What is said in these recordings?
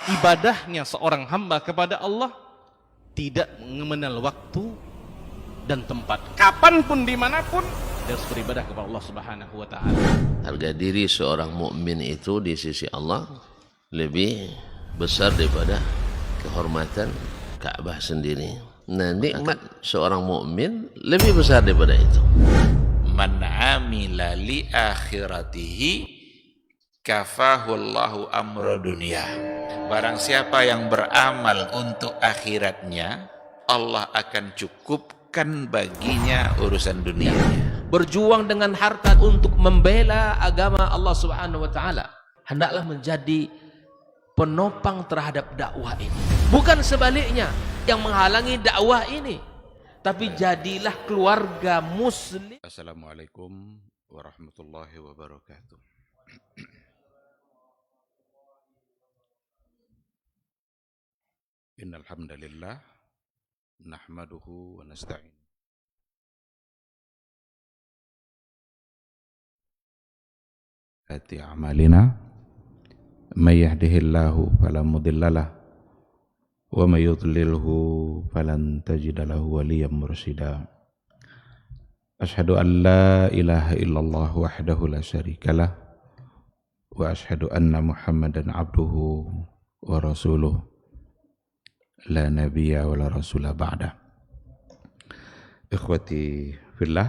ibadahnya seorang hamba kepada Allah tidak mengenal waktu dan tempat. Kapanpun, dimanapun, dia harus beribadah kepada Allah Subhanahu wa Ta'ala. Harga diri seorang mukmin itu di sisi Allah lebih besar daripada kehormatan Ka'bah sendiri. Nah, nikmat seorang mukmin lebih besar daripada itu. Man amila li akhiratihi kafahullahu amra dunia. Barang siapa yang beramal untuk akhiratnya, Allah akan cukupkan baginya urusan dunianya. Berjuang dengan harta untuk membela agama Allah Subhanahu wa Ta'ala, hendaklah menjadi penopang terhadap dakwah ini, bukan sebaliknya yang menghalangi dakwah ini, tapi jadilah keluarga muslim. Assalamualaikum warahmatullahi wabarakatuh. Innal hamdalillah nahmaduhu wa nasta'in ati a'malina may yahdihillahu fala mudhillalah wa may yudlilhu falan tajida lahu waliyyan mursyida. Asyhadu an la ilaha illallah wahdahu la syarikalah wa asyhadu anna Muhammadan abduhu wa rasuluh la nabiyya wa la rasula ba'da. Ikhwati fillah,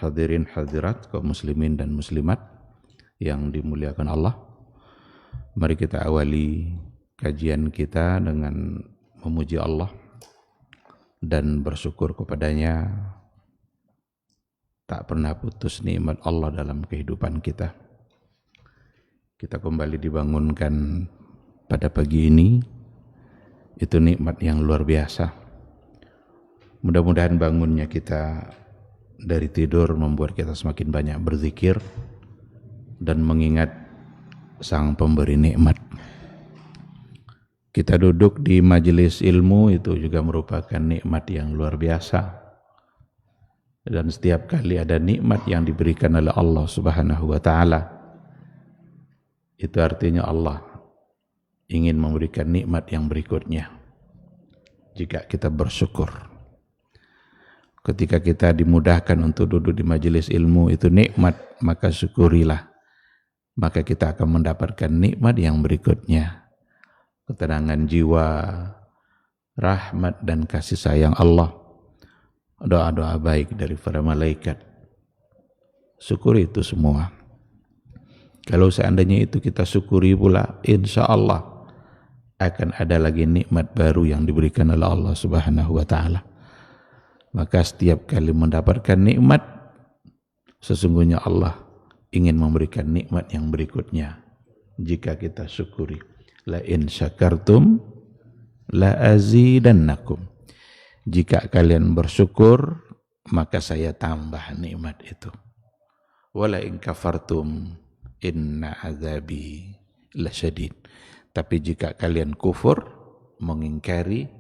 hadirin hadirat kaum muslimin dan muslimat yang dimuliakan Allah, mari kita awali kajian kita dengan memuji Allah dan bersyukur kepadanya. Tak pernah putus nikmat Allah dalam kehidupan kita. Kita kembali dibangunkan pada pagi ini, itu nikmat yang luar biasa. Mudah-mudahan bangunnya kita dari tidur membuat kita semakin banyak berzikir dan mengingat Sang Pemberi nikmat. Kita duduk di majelis ilmu itu juga merupakan nikmat yang luar biasa. Dan setiap kali ada nikmat yang diberikan oleh Allah Subhanahu wa Ta'ala, itu artinya Allah ingin memberikan nikmat yang berikutnya jika kita bersyukur. Ketika kita dimudahkan untuk duduk di majelis ilmu, itu nikmat, maka syukurilah. Maka kita akan mendapatkan nikmat yang berikutnya, ketenangan jiwa, rahmat dan kasih sayang Allah, doa-doa baik dari para malaikat. Syukuri itu semua. Kalau seandainya itu kita syukuri pula, insya Allah akan ada lagi nikmat baru yang diberikan oleh Allah Subhanahu wa Ta'ala. Maka setiap kali mendapatkan nikmat, sesungguhnya Allah ingin memberikan nikmat yang berikutnya jika kita syukuri. La in syakartum la azidannakum. Jika kalian bersyukur, maka saya tambah nikmat itu. Wala in kafartum inna azabi lasyadid. Tapi jika kalian kufur, mengingkari,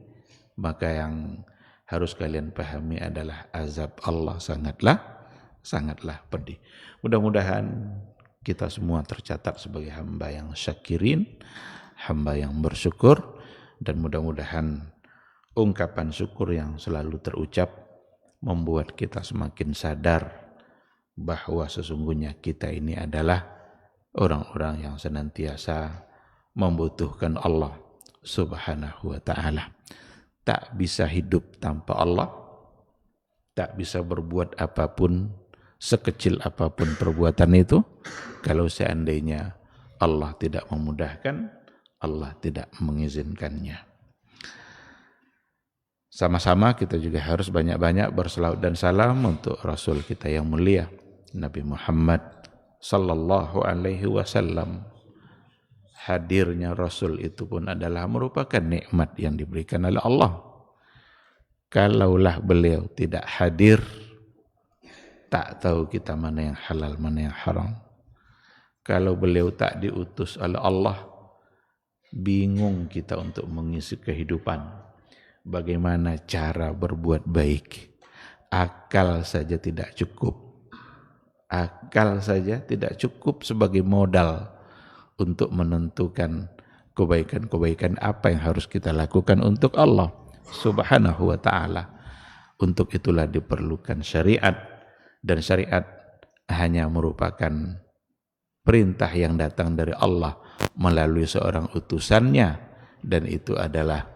maka yang harus kalian pahami adalah azab Allah sangatlah pedih. Mudah-mudahan kita semua tercatat sebagai hamba yang syakirin, hamba yang bersyukur, dan mudah-mudahan ungkapan syukur yang selalu terucap membuat kita semakin sadar bahwa sesungguhnya kita ini adalah orang-orang yang senantiasa membutuhkan Allah Subhanahu wa Ta'ala. Tak bisa hidup tanpa Allah, tak bisa berbuat apapun, sekecil apapun perbuatan itu, kalau seandainya Allah tidak memudahkan, Allah tidak mengizinkannya. Sama-sama kita juga harus banyak-banyak berselawat dan salam untuk Rasul kita yang mulia, Nabi Muhammad sallallahu alaihi wasallam. Hadirnya Rasul itu pun adalah merupakan nikmat yang diberikan oleh Allah. Kalaulah beliau tidak hadir, tak tahu kita mana yang halal, mana yang haram. Kalau beliau tak diutus oleh Allah, bingung kita untuk mengisi kehidupan. Bagaimana cara berbuat baik? Akal saja tidak cukup. Akal saja tidak cukup sebagai modal untuk menentukan kebaikan-kebaikan apa yang harus kita lakukan untuk Allah Subhanahu wa ta'ala. Untuk itulah diperlukan syariat, dan syariat hanya merupakan perintah yang datang dari Allah melalui seorang utusannya, dan itu adalah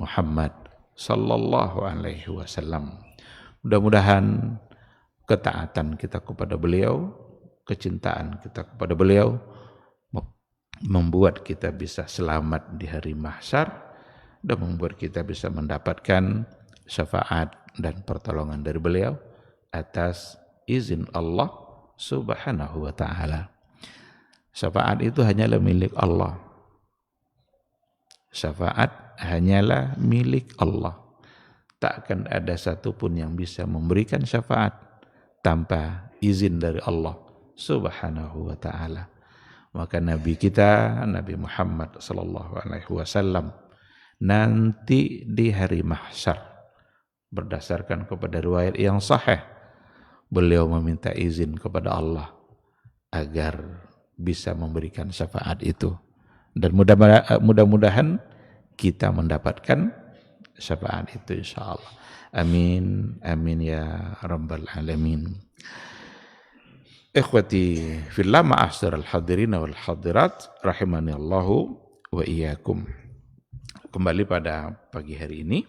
Muhammad sallallahu alaihi wasallam. Mudah-mudahan ketaatan kita kepada beliau, kecintaan kita kepada beliau membuat kita bisa selamat di hari mahsyar dan membuat kita bisa mendapatkan syafaat dan pertolongan dari beliau atas izin Allah Subhanahu wa ta'ala. Syafaat itu hanyalah milik Allah. Syafaat hanyalah milik Allah. Takkan ada satupun yang bisa memberikan syafaat tanpa izin dari Allah Subhanahu wa ta'ala. Maka Nabi kita, Nabi Muhammad sallallahu alaihi wasallam, nanti di hari mahsyar, berdasarkan kepada riwayat yang sahih, beliau meminta izin kepada Allah agar bisa memberikan syafaat itu. Dan mudah-mudahan kita mendapatkan syafaat itu insyaallah. Amin, amin ya rabbal alamin. Ikhwati fillah, ma'asyiral hadirin wal hadirat rahimani Allahu wa iyyakum. Kembali pada pagi hari ini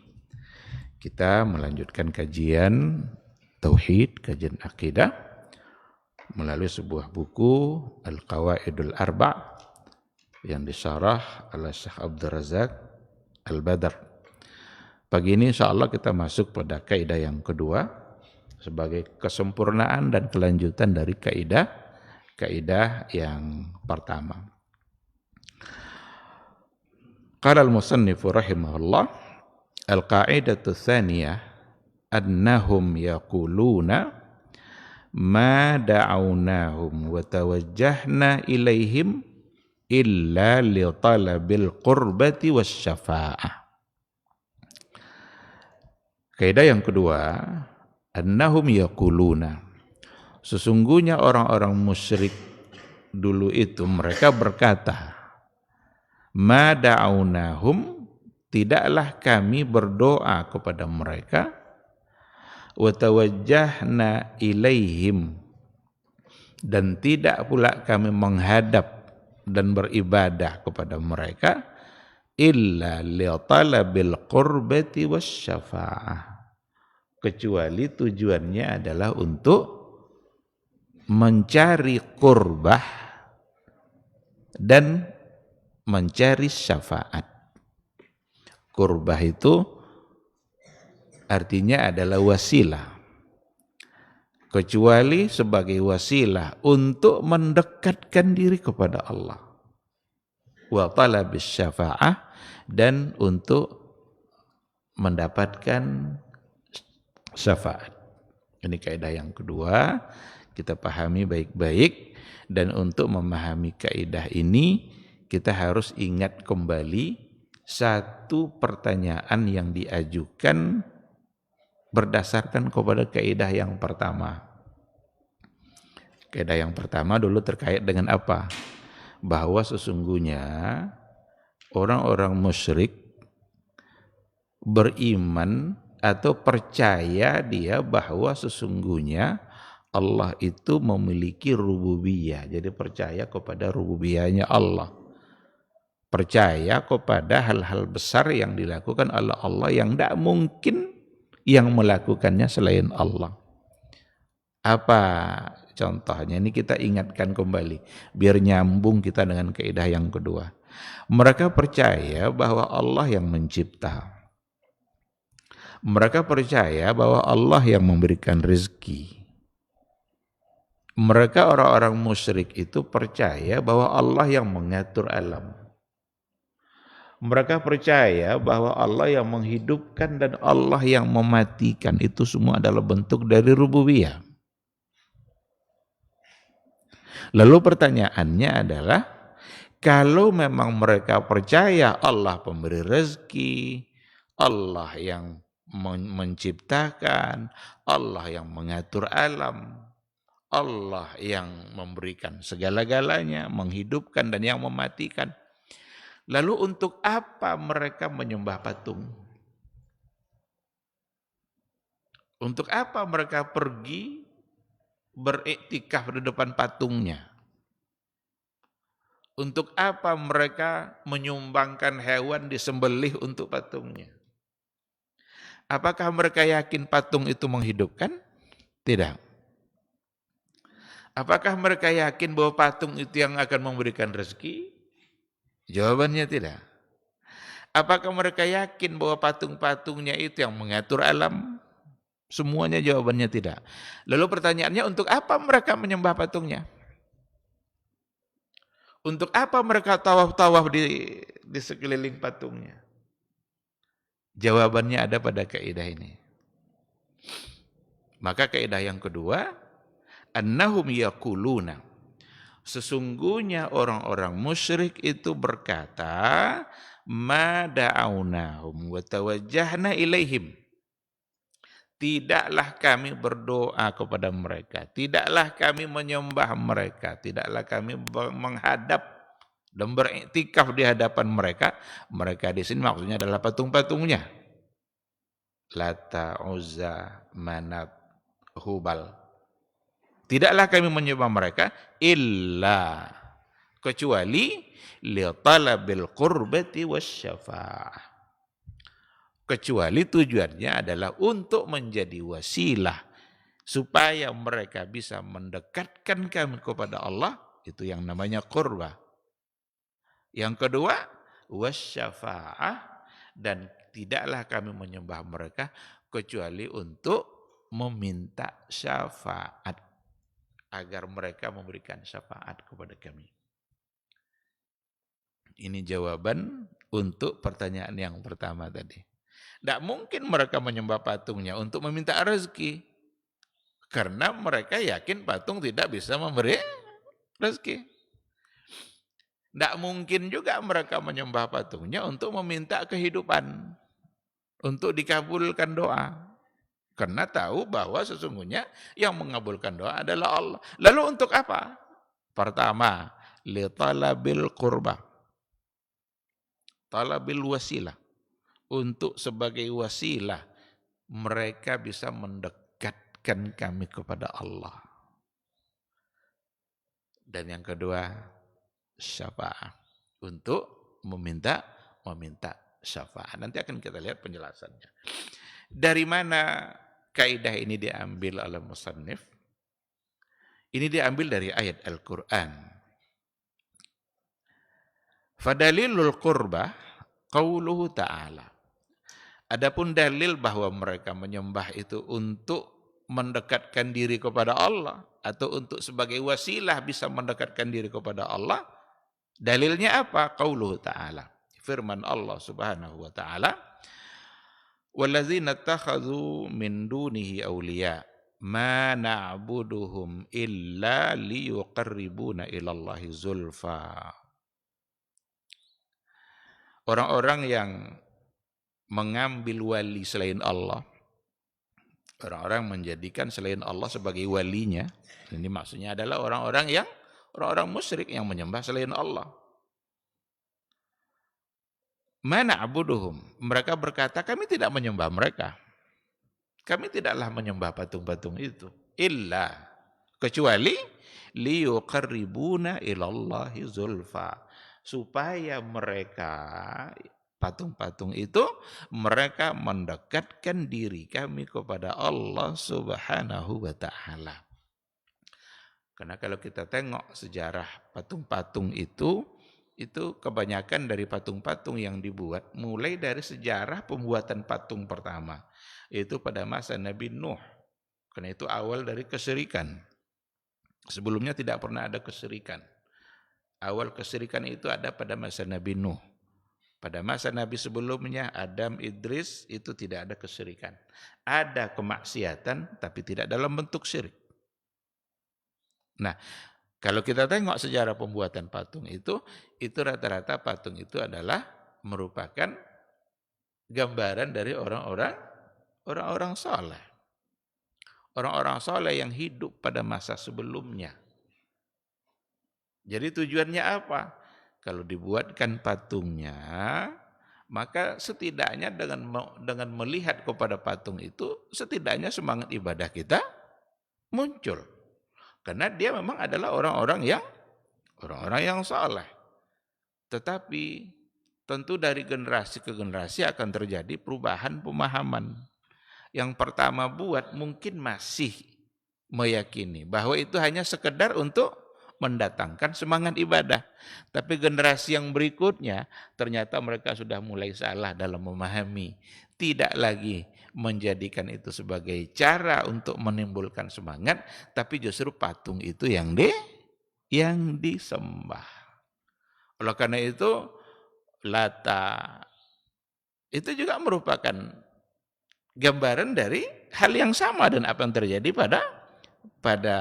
kita melanjutkan kajian tauhid, kajian akidah melalui sebuah buku Al-Qawaidul Arba' yang disyarah oleh Syekh Abdul Razak Al-Badr. Pagi ini insyaallah kita masuk pada kaidah yang kedua sebagai kesempurnaan dan kelanjutan dari kaidah yang pertama. Qala al-musannifu rahimahullah, al-qa'idatu tsaniyah annahum yaquluna ma da'awnahum wa tawajjahna ilaihim illa li talabil qurbati wasyafa'ah. Kaidah yang kedua, annahum yaquluna, sesungguhnya orang-orang musyrik dulu itu mereka berkata, ma da'awnahum, tidaklah kami berdoa kepada mereka, wa tawajjahna ilaihim, dan tidak pula kami menghadap dan beribadah kepada mereka, illa li talabil qurbati wasyafa'ah, kecuali tujuannya adalah untuk mencari qurbah dan mencari syafaat. Qurbah itu artinya adalah wasilah, kecuali sebagai wasilah untuk mendekatkan diri kepada Allah. Wa talabis syafa'ah, dan untuk mendapatkan syafaat. Ini kaidah yang kedua, kita pahami baik-baik, dan untuk memahami kaidah ini kita harus ingat kembali satu pertanyaan yang diajukan berdasarkan kepada kaidah yang pertama. Kaidah yang pertama dulu terkait dengan apa? Bahwa sesungguhnya orang-orang musyrik beriman atau percaya dia bahwa sesungguhnya Allah itu memiliki rububiyah. Jadi percaya kepada rububiyahnya Allah. Percaya kepada hal-hal besar yang dilakukan oleh Allah yang tidak mungkin yang melakukannya selain Allah. Apa contohnya? Ini kita ingatkan kembali biar nyambung kita dengan kaidah yang kedua. Mereka percaya bahwa Allah yang mencipta. Mereka percaya bahwa Allah yang memberikan rezeki. Mereka orang-orang musyrik itu percaya bahwa Allah yang mengatur alam. Mereka percaya bahwa Allah yang menghidupkan dan Allah yang mematikan. Itu semua adalah bentuk dari rububiyah. Lalu pertanyaannya adalah, kalau memang mereka percaya Allah pemberi rezeki, Allah yang menciptakan, Allah yang mengatur alam, Allah yang memberikan segala-galanya, menghidupkan dan yang mematikan, Lalu untuk apa mereka menyembah patung? Untuk apa mereka pergi beriktikaf di depan patungnya? Untuk apa mereka menyumbangkan hewan disembelih untuk patungnya? Apakah mereka yakin patung itu menghidupkan? Tidak. Apakah mereka yakin bahwa patung itu yang akan memberikan rezeki? Jawabannya tidak. Apakah mereka yakin bahwa patung-patungnya itu yang mengatur alam? Semuanya jawabannya tidak. Lalu pertanyaannya, untuk apa mereka menyembah patungnya? Untuk apa mereka tawaf-tawaf di sekeliling patungnya? Jawabannya ada pada kaidah ini. Maka kaidah yang kedua, annahum yaquluna. Sesungguhnya orang-orang musyrik itu berkata, ma da'awnahum wa tawajjahna ilaihim. Tidaklah kami berdoa kepada mereka, tidaklah kami menyembah mereka, tidaklah kami menghadap dan beriktikaf di hadapan mereka. Mereka di sini maksudnya adalah patung-patungnya. Lata, Uzza, Manat, Hubal. Tidaklah kami menyembah mereka illa kecuali li talabil qurbati wasyafa'ah. Kecuali tujuannya adalah untuk menjadi wasilah supaya mereka bisa mendekatkan kami kepada Allah, itu yang namanya qurbah. Yang kedua, wasyafa'ah, dan tidaklah kami menyembah mereka kecuali untuk meminta syafaat, agar mereka memberikan syafaat kepada kami. Ini jawaban untuk pertanyaan yang pertama tadi. Tidak mungkin mereka menyembah patungnya untuk meminta rezeki. Karena mereka yakin patung tidak bisa memberi rezeki. Tidak mungkin juga mereka menyembah patungnya untuk meminta kehidupan. Untuk dikabulkan doa. Karena tahu bahwa sesungguhnya yang mengabulkan doa adalah Allah. Lalu untuk apa? Pertama, li talabil qurbah. Talabil wasilah. Untuk sebagai wasilah mereka bisa mendekatkan kami kepada Allah. Dan yang kedua, syafaat, untuk meminta syafaat. Nanti akan kita lihat penjelasannya. Dari mana kaidah ini diambil oleh musannif? Ini diambil dari ayat Al-Qur'an. Fadalilul qurbah qauluhu ta'ala. Adapun dalil bahwa mereka menyembah itu untuk mendekatkan diri kepada Allah atau untuk sebagai wasilah bisa mendekatkan diri kepada Allah, dalilnya apa? Qauluhu ta'ala. Firman Allah Subhanahu wa ta'ala, "Wallazina ittakhadhu min dunihi awliya ma na'buduhum illa liyuqarribuna ila Allahi zulfa." Orang-orang yang mengambil wali selain Allah, orang-orang menjadikan selain Allah sebagai walinya, ini maksudnya adalah orang-orang musyrik yang menyembah selain Allah. Mana abuduhum, mereka berkata kami tidak menyembah mereka, kami tidaklah menyembah patung-patung itu, illa kecuali liyuqarribuna ilallahi zulfa, supaya mereka patung-patung itu mereka mendekatkan diri kami kepada Allah Subhanahu wa ta'ala. Karena kalau kita tengok sejarah patung-patung itu kebanyakan dari patung-patung yang dibuat mulai dari sejarah pembuatan patung pertama, yaitu pada masa Nabi Nuh. Karena itu awal dari kesyirikan. Sebelumnya tidak pernah ada kesyirikan. Awal kesyirikan itu ada pada masa Nabi Nuh. Pada masa Nabi sebelumnya, Adam, Idris, itu tidak ada kesyirikan. Ada kemaksiatan, tapi tidak dalam bentuk syirik. Nah, kalau kita tengok sejarah pembuatan patung itu rata-rata patung itu adalah merupakan gambaran dari orang-orang saleh. Orang-orang saleh yang hidup pada masa sebelumnya. Jadi tujuannya apa? Kalau dibuatkan patungnya, maka setidaknya dengan melihat kepada patung itu, setidaknya semangat ibadah kita muncul. Karena dia memang adalah orang-orang yang saleh. Tetapi tentu dari generasi ke generasi akan terjadi perubahan pemahaman. Yang pertama buat mungkin masih meyakini bahwa itu hanya sekedar untuk mendatangkan semangat ibadah. Tapi generasi yang berikutnya ternyata mereka sudah mulai salah dalam memahami. Tidak lagi menjadikan itu sebagai cara untuk menimbulkan semangat, tapi justru patung itu yang disembah. Oleh karena itu, Lata itu juga merupakan gambaran dari hal yang sama dan apa yang terjadi pada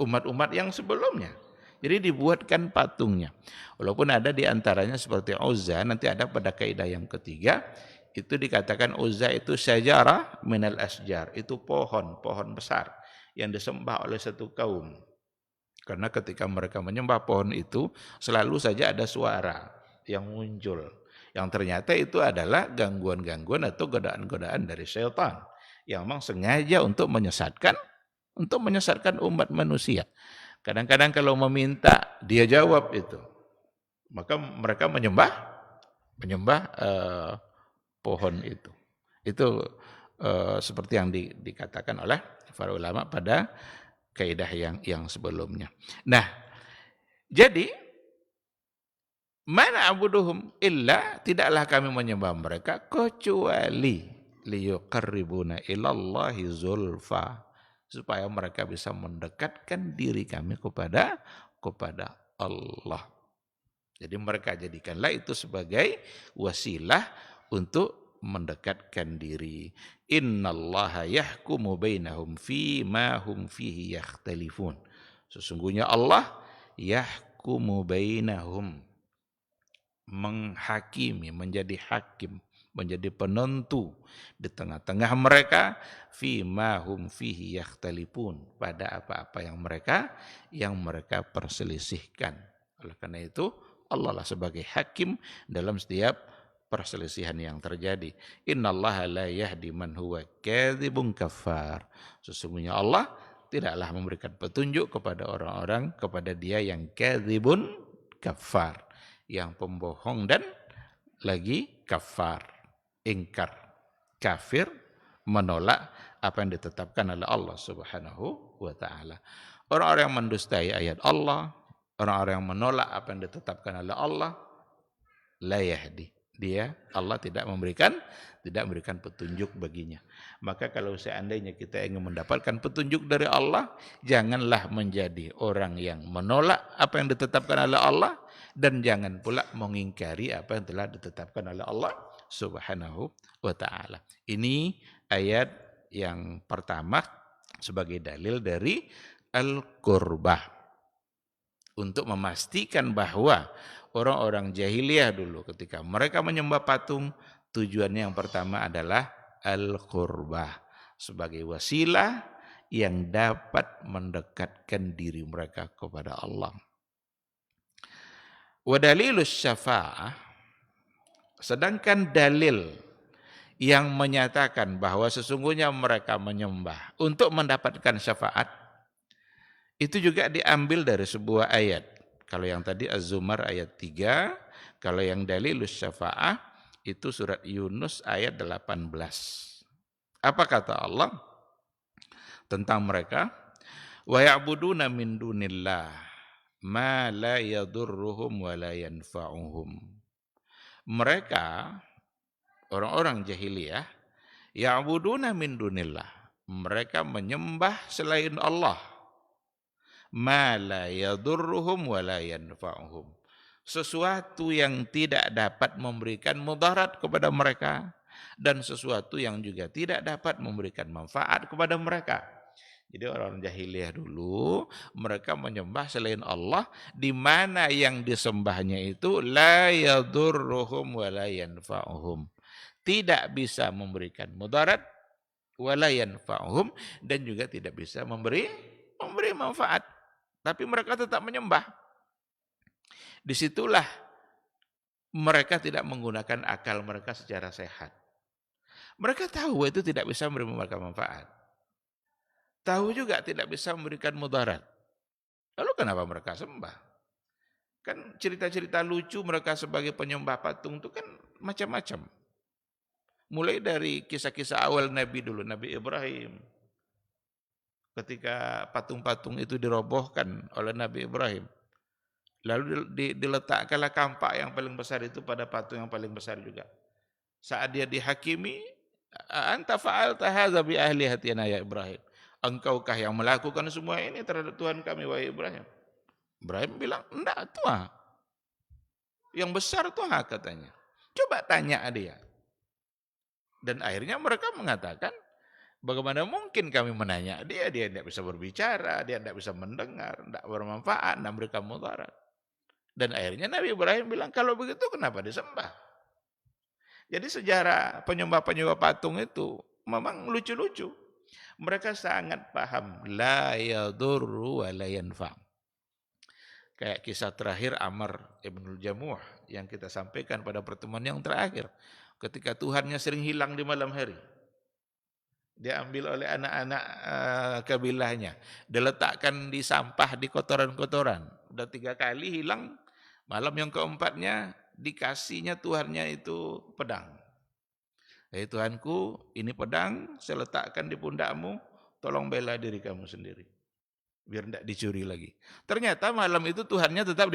umat-umat yang sebelumnya. Jadi dibuatkan patungnya. Walaupun ada di antaranya seperti Uzza, nanti ada pada kaidah yang ketiga, itu dikatakan Uzza itu syajarah minal asjar, itu pohon besar yang disembah oleh satu kaum. Karena ketika mereka menyembah pohon itu, selalu saja ada suara yang muncul. Yang ternyata itu adalah gangguan-gangguan atau godaan-godaan dari syaitan. Yang memang sengaja untuk menyesatkan umat manusia. Kadang-kadang kalau meminta, dia jawab itu. Maka mereka menyembah pohon itu. Itu seperti yang dikatakan oleh para ulama pada kaidah yang sebelumnya. Nah, jadi mana abuduhum illa, tidaklah kami menyembah mereka kecuali liyuqarribuna ilallahi zulfa, supaya mereka bisa mendekatkan diri kami kepada Allah. Jadi mereka jadikanlah itu sebagai wasilah untuk mendekatkan diri. Innallaha yahkumu bainahum fima hum fihi yakhtalifun. Sesungguhnya Allah yahkumu bainahum, menghakimi, menjadi hakim, menjadi penentu di tengah-tengah mereka, fima hum fihi yakhtalifun, pada apa-apa yang mereka perselisihkan. Oleh karena itu Allah lah sebagai hakim dalam setiap perselisihan yang terjadi. Innallaha la yahdi man huwa kadzibun kafar. Sesungguhnya Allah tidaklah memberikan petunjuk kepada orang-orang, kepada dia yang kadzibun kafar, yang pembohong dan lagi kafar, ingkar, kafir, menolak apa yang ditetapkan oleh Allah Subhanahu wa taala. Orang-orang yang mendustai ayat Allah, orang-orang yang menolak apa yang ditetapkan oleh Allah, la yahdi, Allah tidak memberikan petunjuk baginya. Maka kalau seandainya kita ingin mendapatkan petunjuk dari Allah, janganlah menjadi orang yang menolak apa yang ditetapkan oleh Allah, dan jangan pula mengingkari apa yang telah ditetapkan oleh Allah Subhanahu wa taala. Ini ayat yang pertama sebagai dalil dari al-qurbah, untuk memastikan bahwa orang-orang jahiliyah dulu ketika mereka menyembah patung, tujuannya yang pertama adalah al-qurbah, sebagai wasilah yang dapat mendekatkan diri mereka kepada Allah. Wa dalilus syafa'ah, sedangkan dalil yang menyatakan bahwa sesungguhnya mereka menyembah untuk mendapatkan syafaat, itu juga diambil dari sebuah ayat. Kalau yang tadi Az-Zumar ayat 3, kalau yang dalilus syafa'ah itu surat Yunus ayat 18. Apa kata Allah tentang mereka? Wa ya'buduna min dunillah ma la yadurruhum wa la yanfa'uhum. Mereka, orang-orang jahiliyah, ya'buduna min dunillah, mereka menyembah selain Allah, ma la yadurruhum wa la yanfa'uhum, sesuatu yang tidak dapat memberikan mudarat kepada mereka dan sesuatu yang juga tidak dapat memberikan manfaat kepada mereka. Jadi orang jahiliyah dulu mereka menyembah selain Allah, di mana yang disembahnya itu la yadurruhum wa la yanfa'uhum, tidak bisa memberikan mudarat, wa la yanfa'uhum, dan juga tidak bisa memberi manfaat. Tapi mereka tetap menyembah. Disitulah mereka tidak menggunakan akal mereka secara sehat. Mereka tahu itu tidak bisa memberi mereka manfaat. Tahu juga tidak bisa memberikan mudarat. Lalu kenapa mereka sembah? Kan cerita-cerita lucu mereka sebagai penyembah patung itu kan macam-macam. Mulai dari kisah-kisah awal Nabi dulu, Nabi Ibrahim. Ketika patung-patung itu dirobohkan oleh Nabi Ibrahim. Lalu diletakkanlah kampak yang paling besar itu pada patung yang paling besar juga. Saat dia dihakimi, anta fa'alta hadza bi ahlihatina ya Ibrahim. Engkaukah yang melakukan semua ini terhadap Tuhan kami wahai Ibrahim? Ibrahim bilang, enggak Tuhan. Yang besar Tuhan katanya. Coba tanya dia. Dan akhirnya mereka mengatakan, bagaimana mungkin kami menanya dia tidak bisa berbicara, dia tidak bisa mendengar, tidak bermanfaat, tidak memberikan mudarat. Dan akhirnya Nabi Ibrahim bilang, kalau begitu kenapa disembah? Jadi sejarah penyembah-penyembah patung itu memang lucu-lucu. Mereka sangat paham, la yadurru wa la yanfa'. Kayak kisah terakhir Amr ibn Jamuh yang kita sampaikan pada pertemuan yang terakhir. Ketika Tuhannya sering hilang di malam hari. Dia ambil oleh anak-anak kabilahnya. Diletakkan di sampah, di kotoran-kotoran. Udah 3 kali hilang. Malam yang keempatnya dikasihnya Tuhannya itu pedang. Hei Tuhanku, ini pedang saya letakkan di pundakmu, tolong bela diri kamu sendiri. Biar tidak dicuri lagi. Ternyata malam itu Tuhannya tetap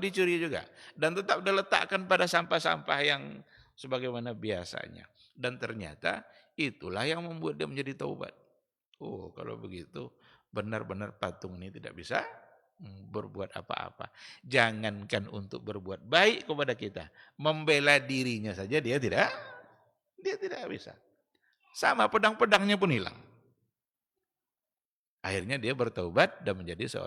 dicuri juga. Dan tetap diletakkan pada sampah-sampah yang sebagaimana biasanya. Dan ternyata itulah yang membuat dia menjadi taubat. Oh, kalau begitu benar-benar patung ini tidak bisa berbuat apa-apa. Jangankan untuk berbuat baik kepada kita, membela dirinya saja dia tidak bisa. Sama pedang-pedangnya pun hilang. Akhirnya dia bertaubat dan menjadi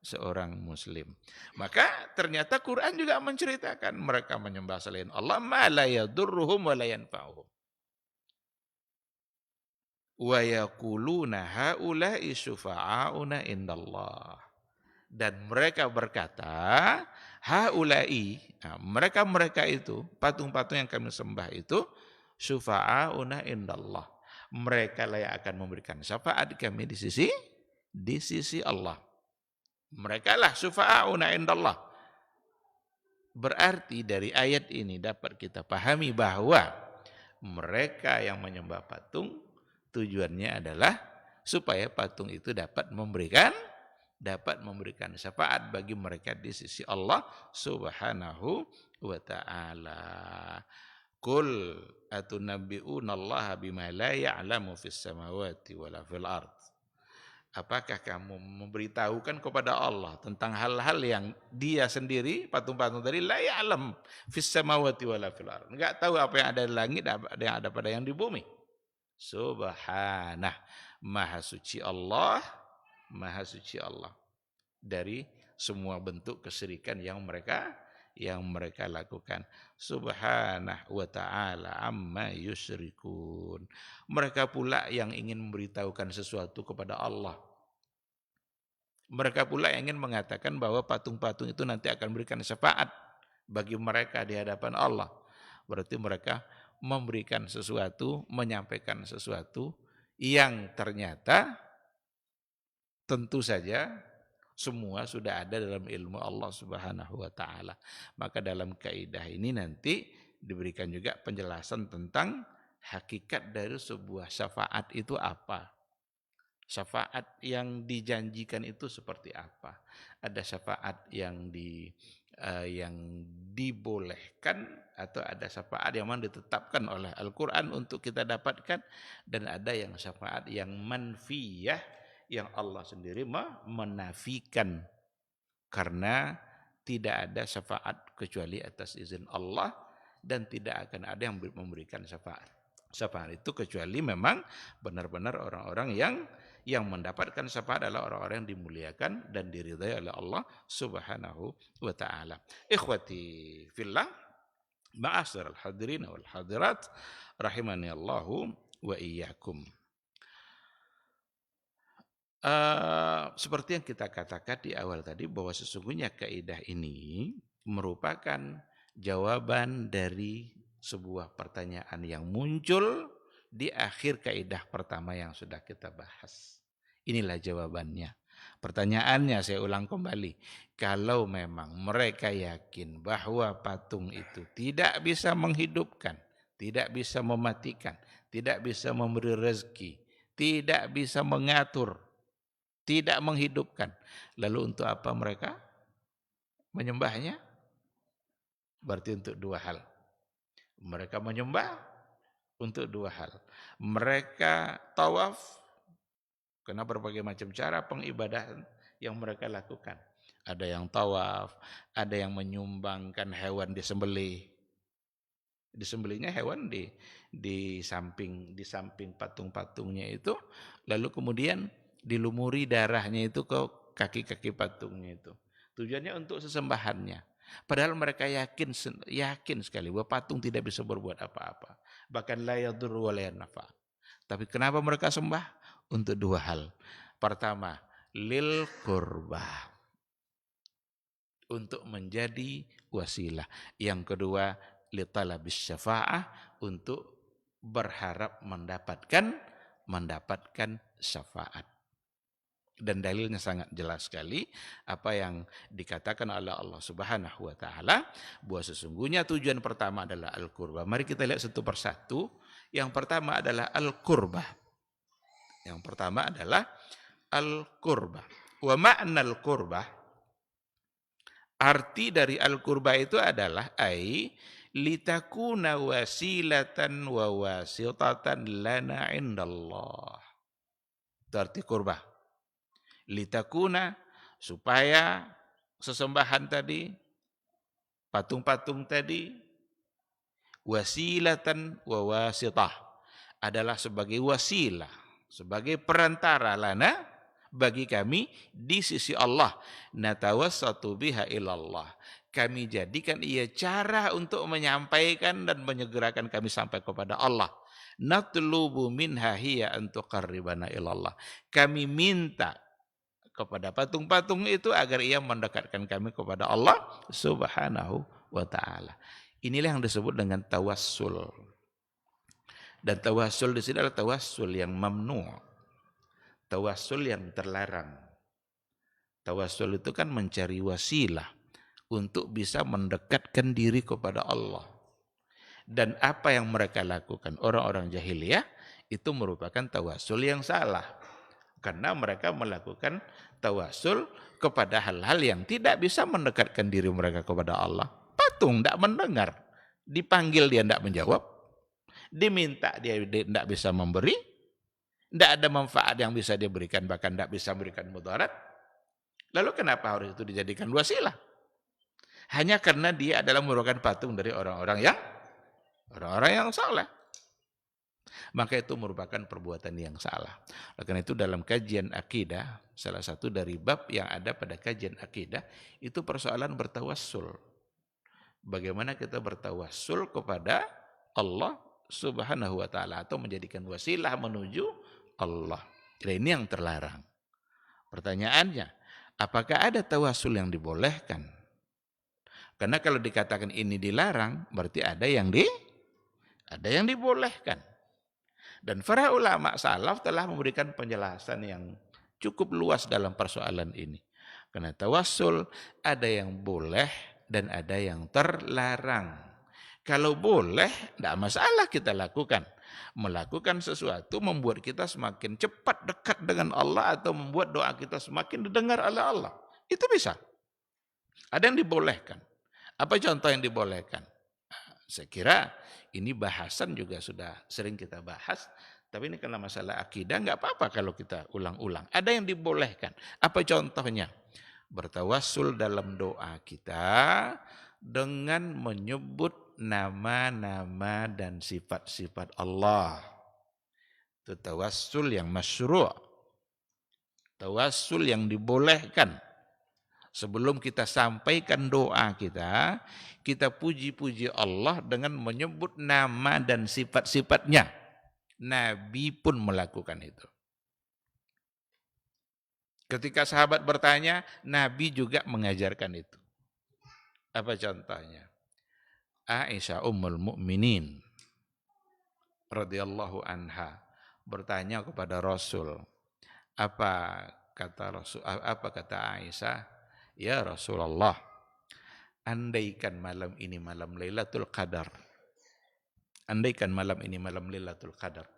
seorang muslim. Maka ternyata Quran juga menceritakan mereka menyembah selain Allah ma la yadurruhum wa la yanfa'uhum. Wa yaquluna haula'i syufa'auna indallah. Dan mereka berkata, haula'i, mereka itu, patung-patung yang kami sembah itu, syufa'auna indallah. Mereka lah yang akan memberikan syafaat kami di sisi Allah. Mereka lah syufa'auna indallah. Berarti dari ayat ini dapat kita pahami bahwa mereka yang menyembah patung, tujuannya adalah supaya patung itu dapat memberikan syafaat bagi mereka di sisi Allah Subhanahu wa ta'ala. Qul atunabbi'una Allah bima la ya'lamu fis samawati wala fil ard. Apakah kamu memberitahukan kepada Allah tentang hal-hal yang dia sendiri, patung-patung tadi, la ya'lam fis samawati wala fil ard. Enggak tahu apa yang ada di langit, apa yang ada pada yang di bumi. Subhanah, maha suci Allah dari semua bentuk kesyirikan yang mereka lakukan. Subhanah wa ta'ala amma yusyrikun. Mereka pula yang ingin memberitahukan sesuatu kepada Allah. Mereka pula yang ingin mengatakan bahwa patung-patung itu nanti akan memberikan syafaat bagi mereka di hadapan Allah. Berarti mereka memberikan sesuatu, menyampaikan sesuatu yang ternyata tentu saja semua sudah ada dalam ilmu Allah Subhanahu wa ta'ala. Maka dalam kaidah ini nanti diberikan juga penjelasan tentang hakikat dari sebuah syafaat itu apa. Syafaat yang dijanjikan itu seperti apa. Ada syafaat yang dibolehkan atau ada syafaat yang memang ditetapkan oleh Al-Quran untuk kita dapatkan, dan ada yang syafaat yang manfiyah yang Allah sendiri menafikan karena tidak ada syafaat kecuali atas izin Allah dan tidak akan ada yang memberikan syafaat. Syafaat itu kecuali memang benar-benar orang-orang yang mendapatkan syafaat adalah orang-orang yang dimuliakan dan diridhai oleh Allah Subhanahu wa ta'ala. Ikhwati fillah, ma'asyiral hadirin wal hadirat, rahimani Allahu wa iyyakum. Seperti yang kita katakan di awal tadi bahwa sesungguhnya kaidah ini merupakan jawaban dari sebuah pertanyaan yang muncul di akhir kaidah pertama yang sudah kita bahas. Inilah jawabannya. Pertanyaannya saya ulang kembali. Kalau memang mereka yakin bahwa patung itu tidak bisa menghidupkan, tidak bisa mematikan, tidak bisa memberi rezeki, tidak bisa mengatur, tidak menghidupkan, lalu untuk apa mereka menyembahnya? Berarti untuk dua hal. Mereka menyembah untuk dua hal. Mereka tawaf karena berbagai macam cara pengibadahan yang mereka lakukan. Ada yang tawaf, ada yang menyumbangkan hewan disembelih. Disembelihnya hewan di samping patung-patungnya itu, lalu kemudian dilumuri darahnya itu ke kaki-kaki patungnya itu. Tujuannya untuk sesembahannya. Padahal mereka yakin sekali bahwa patung tidak bisa berbuat apa-apa. Bahkan la yadurru wa la yanfa. Tapi kenapa mereka sembah? Untuk dua hal. Pertama, lil qurbah. Untuk menjadi wasilah. Yang kedua, li talabis syafa'ah. Untuk berharap mendapatkan syafaat. Dan dalilnya sangat jelas sekali apa yang dikatakan oleh Allah Subhanahu wa taala bahwa sesungguhnya tujuan pertama adalah al-qurbah. Mari kita lihat satu persatu. Yang pertama adalah al-qurbah. Yang pertama adalah al-qurbah. Wa ma'na al-qurbah, arti dari al-qurbah itu adalah litakuna wasilatan wa wasitatan lana indallah. Itu arti qurbah. Litakuna, supaya sesembahan tadi, patung-patung tadi, wasilatan wa wasitah, adalah sebagai wasilah, sebagai perantara lana, bagi kami di sisi Allah. Natawassatu biha ilallah. Kami jadikan ia cara untuk menyampaikan dan menyegerakan kami sampai kepada Allah. Natlubu minha hiya an tuqarribana ilallah. Kami minta kepada patung-patung itu agar ia mendekatkan kami kepada Allah Subhanahu wa taala. Inilah yang disebut dengan tawassul. Dan tawassul di sini adalah tawassul yang mamnu'. Tawassul yang terlarang. Tawassul itu kan mencari wasilah untuk bisa mendekatkan diri kepada Allah. Dan apa yang mereka lakukan orang-orang jahiliyah itu merupakan tawassul yang salah. Karena mereka melakukan tawassul kepada hal-hal yang tidak bisa mendekatkan diri mereka kepada Allah. Patung tidak mendengar. Dipanggil dia tidak menjawab. Diminta dia tidak bisa memberi. Tidak ada manfaat yang bisa dia berikan. Bahkan tidak bisa memberikan mudarat. Lalu kenapa harus itu dijadikan wasilah? Hanya karena dia adalah merupakan patung dari orang-orang yang saleh. Maka itu merupakan perbuatan yang salah. Karena itu dalam kajian akidah, salah satu dari bab yang ada pada kajian akidah, itu persoalan bertawassul. Bagaimana kita bertawassul kepada Allah Subhanahu wa taala atau menjadikan wasilah menuju Allah. Dan ini yang terlarang. Pertanyaannya, apakah ada tawassul yang dibolehkan? Karena kalau dikatakan ini dilarang, berarti ada yang dibolehkan. Dan para ulama salaf telah memberikan penjelasan yang cukup luas dalam persoalan ini. Karena tawassul ada yang boleh dan ada yang terlarang. Kalau boleh, tidak masalah kita lakukan. Melakukan sesuatu membuat kita semakin cepat dekat dengan Allah atau membuat doa kita semakin didengar oleh Allah. Itu bisa. Ada yang dibolehkan. Apa contoh yang dibolehkan? Saya kira ini bahasan juga sudah sering kita bahas, tapi ini karena masalah akidah nggak apa-apa kalau kita ulang-ulang. Ada yang dibolehkan. Apa contohnya? Bertawassul dalam doa kita dengan menyebut nama-nama dan sifat-sifat Allah. Itu tawassul yang masyru'. Tawassul yang dibolehkan. Sebelum kita sampaikan doa kita puji-puji Allah dengan menyebut nama dan sifat-sifatnya. Nabi pun melakukan itu. Ketika sahabat bertanya, Nabi juga mengajarkan itu. Apa contohnya? Aisyah Ummul Mukminin radhiyallahu anha bertanya kepada Rasul, apa apa kata Aisyah? Ya Rasulullah, andaikan malam ini malam Lailatul Qadar. Andaikan malam ini malam Lailatul Qadar,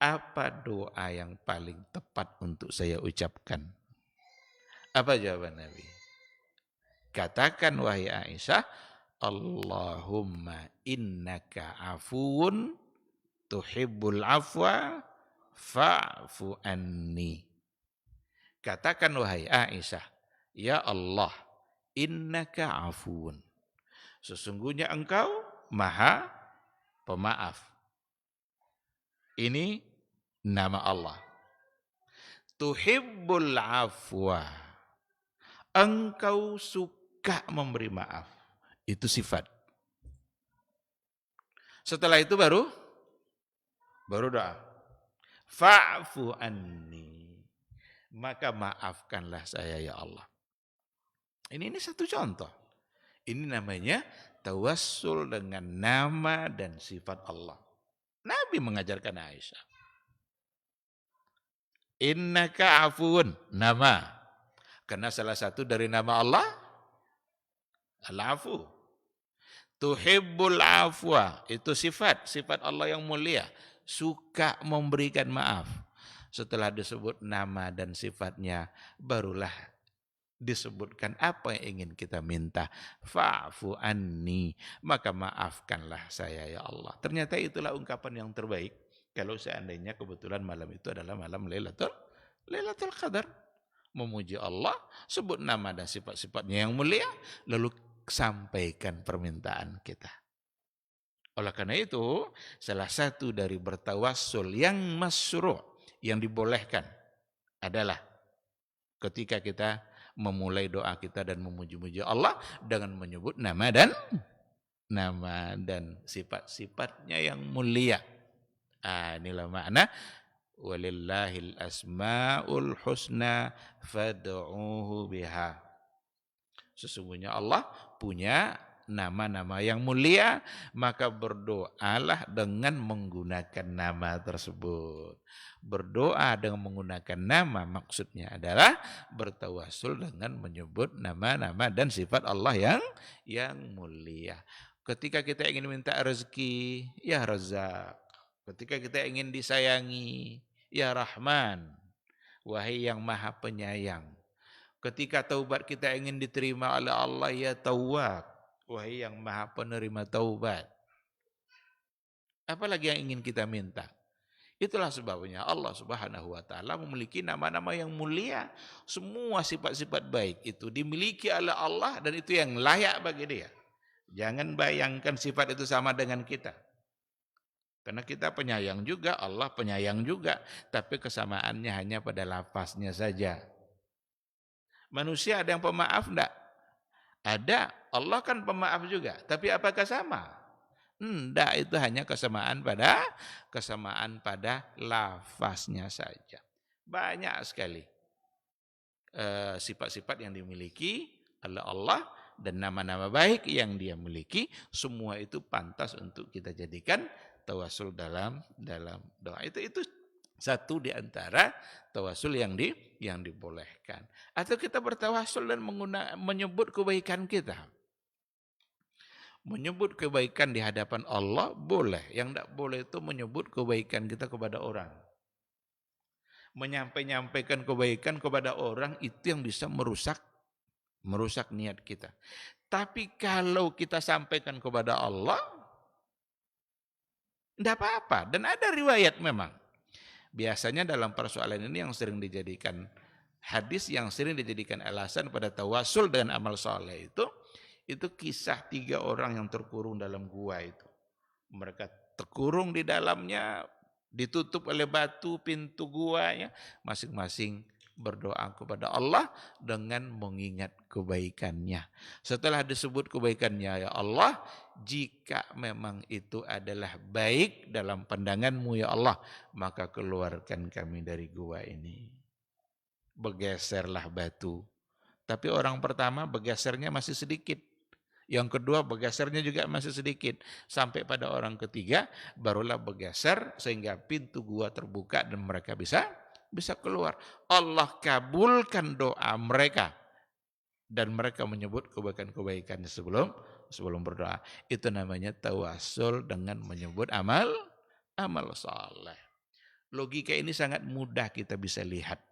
apa doa yang paling tepat untuk saya ucapkan? Apa jawaban Nabi? Katakan wahai Aisyah, Allahumma innaka afuun tuhibbul afwa fa'fu anni. Katakan wahai Aisyah, ya Allah, innaka afuun. Sesungguhnya engkau maha pemaaf. Ini nama Allah. Tuhibbul afwa. Engkau suka memberi maaf. Itu sifat. Setelah itu baru doa. Fa'fu anni. Maka maafkanlah saya ya Allah. Ini satu contoh. Ini namanya tawassul dengan nama dan sifat Allah. Nabi mengajarkan Aisyah. Innaka afuun, nama. Karena salah satu dari nama Allah, Al-Afu. Tuhibbul afwa, itu sifat Allah yang mulia. Suka memberikan maaf. Setelah disebut nama dan sifatnya, barulah disebutkan apa yang ingin kita minta. Fa'fu anni, maka maafkanlah saya ya Allah. Ternyata itulah ungkapan yang terbaik. Kalau seandainya kebetulan malam itu adalah malam Lailatul Qadar. Memuji Allah, sebut nama dan sifat-sifatnya yang mulia, lalu sampaikan permintaan kita. Oleh karena itu, salah satu dari bertawassul yang masyru', yang dibolehkan adalah ketika kita memulai doa kita dan memuji-muji Allah dengan menyebut nama dan sifat-sifatnya yang mulia. Inilah makna walillahil asmaul husna fad'uuhu biha. Sesungguhnya Allah punya nama-nama yang mulia, maka berdoalah dengan menggunakan nama tersebut. Berdoa dengan menggunakan nama maksudnya adalah bertawassul dengan menyebut nama-nama dan sifat Allah yang mulia. Ketika kita ingin minta rezeki, ya Razzaq. Ketika kita ingin disayangi, ya Rahman, wahai yang maha penyayang. Ketika taubat kita ingin diterima oleh Allah, ya Tawwab, wahai yang maha penerima taubat. Apalagi yang ingin kita minta? Itulah sebabnya Allah Subhanahu wa taala memiliki nama-nama yang mulia. Semua sifat-sifat baik itu dimiliki oleh Allah dan itu yang layak bagi dia. Jangan bayangkan sifat itu sama dengan kita. Karena kita penyayang juga, Allah penyayang juga, tapi kesamaannya hanya pada lafaznya saja. Manusia ada yang pemaaf enggak? Ada, Allah kan pemaaf juga, tapi apakah sama? Enggak, itu hanya kesamaan pada lafaznya saja. Banyak sekali sifat-sifat yang dimiliki oleh Allah dan nama-nama baik yang dia miliki, semua itu pantas untuk kita jadikan tawassul dalam doa. Itu satu di antara tawassul yang dibolehkan. Atau kita bertawassul dan menyebut kebaikan kita. Menyebut kebaikan di hadapan Allah boleh. Yang tidak boleh itu menyebut kebaikan kita kepada orang. Menyampaikan kebaikan kepada orang itu yang bisa merusak niat kita. Tapi kalau kita sampaikan kepada Allah, tidak apa-apa. Dan ada riwayat memang. Biasanya dalam persoalan ini yang sering dijadikan hadis, yang sering dijadikan alasan pada tawassul dengan amal soleh itu kisah 3 orang yang terkurung dalam gua itu. Mereka terkurung di dalamnya, ditutup oleh batu pintu guanya, masing-masing berdoa kepada Allah dengan mengingat kebaikannya. Setelah disebut kebaikannya, ya Allah, jika memang itu adalah baik dalam pandangan-Mu ya Allah, maka keluarkan kami dari gua ini. Bergeserlah batu. Tapi orang pertama bergesernya masih sedikit. Yang kedua bergesernya juga masih sedikit. Sampai pada orang ketiga barulah bergeser sehingga pintu gua terbuka dan mereka bisa keluar. Allah kabulkan doa mereka dan mereka menyebut kebaikan-kebaikan sebelum berdoa. Itu namanya tawasul dengan menyebut amal saleh. Logika ini sangat mudah kita bisa lihat.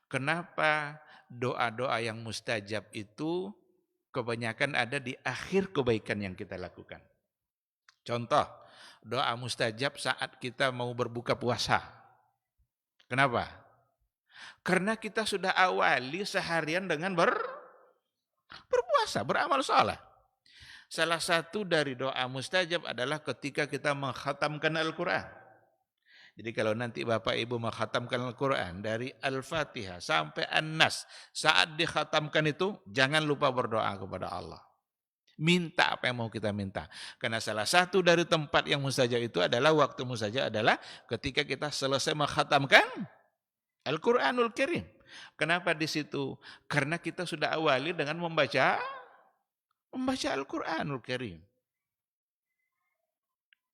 Kenapa doa-doa yang mustajab itu kebanyakan ada di akhir kebaikan yang kita lakukan. Contoh, doa mustajab saat kita mau berbuka puasa. Kenapa? Karena kita sudah awali seharian dengan berpuasa, beramal saleh. Salah satu dari doa mustajab adalah ketika kita mengkhatamkan Al-Quran. Jadi kalau nanti Bapak Ibu mengkhatamkan Al-Quran dari Al-Fatihah sampai An-Nas, saat dikhatamkan itu jangan lupa berdoa kepada Allah. Minta apa yang mau kita minta. Karena salah satu dari tempat yang mustajab itu adalah waktu mustajab adalah ketika kita selesai mengkhatamkan Al-Quranul Karim. Kenapa di situ? Karena kita sudah awali dengan membaca Al-Quranul Karim.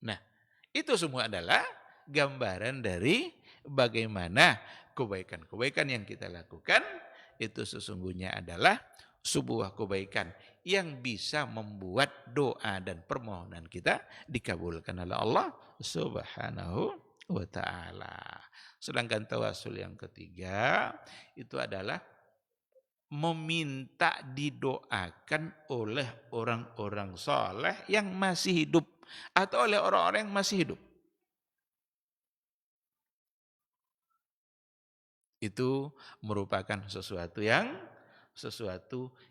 Nah, itu semua adalah gambaran dari bagaimana kebaikan-kebaikan yang kita lakukan itu sesungguhnya adalah sebuah kebaikan yang bisa membuat doa dan permohonan kita dikabulkan oleh Allah Subhanahu wa ta'ala. Sedangkan tawasul yang ketiga itu adalah meminta didoakan oleh orang-orang saleh yang masih hidup atau oleh orang-orang yang masih hidup. Itu merupakan sesuatu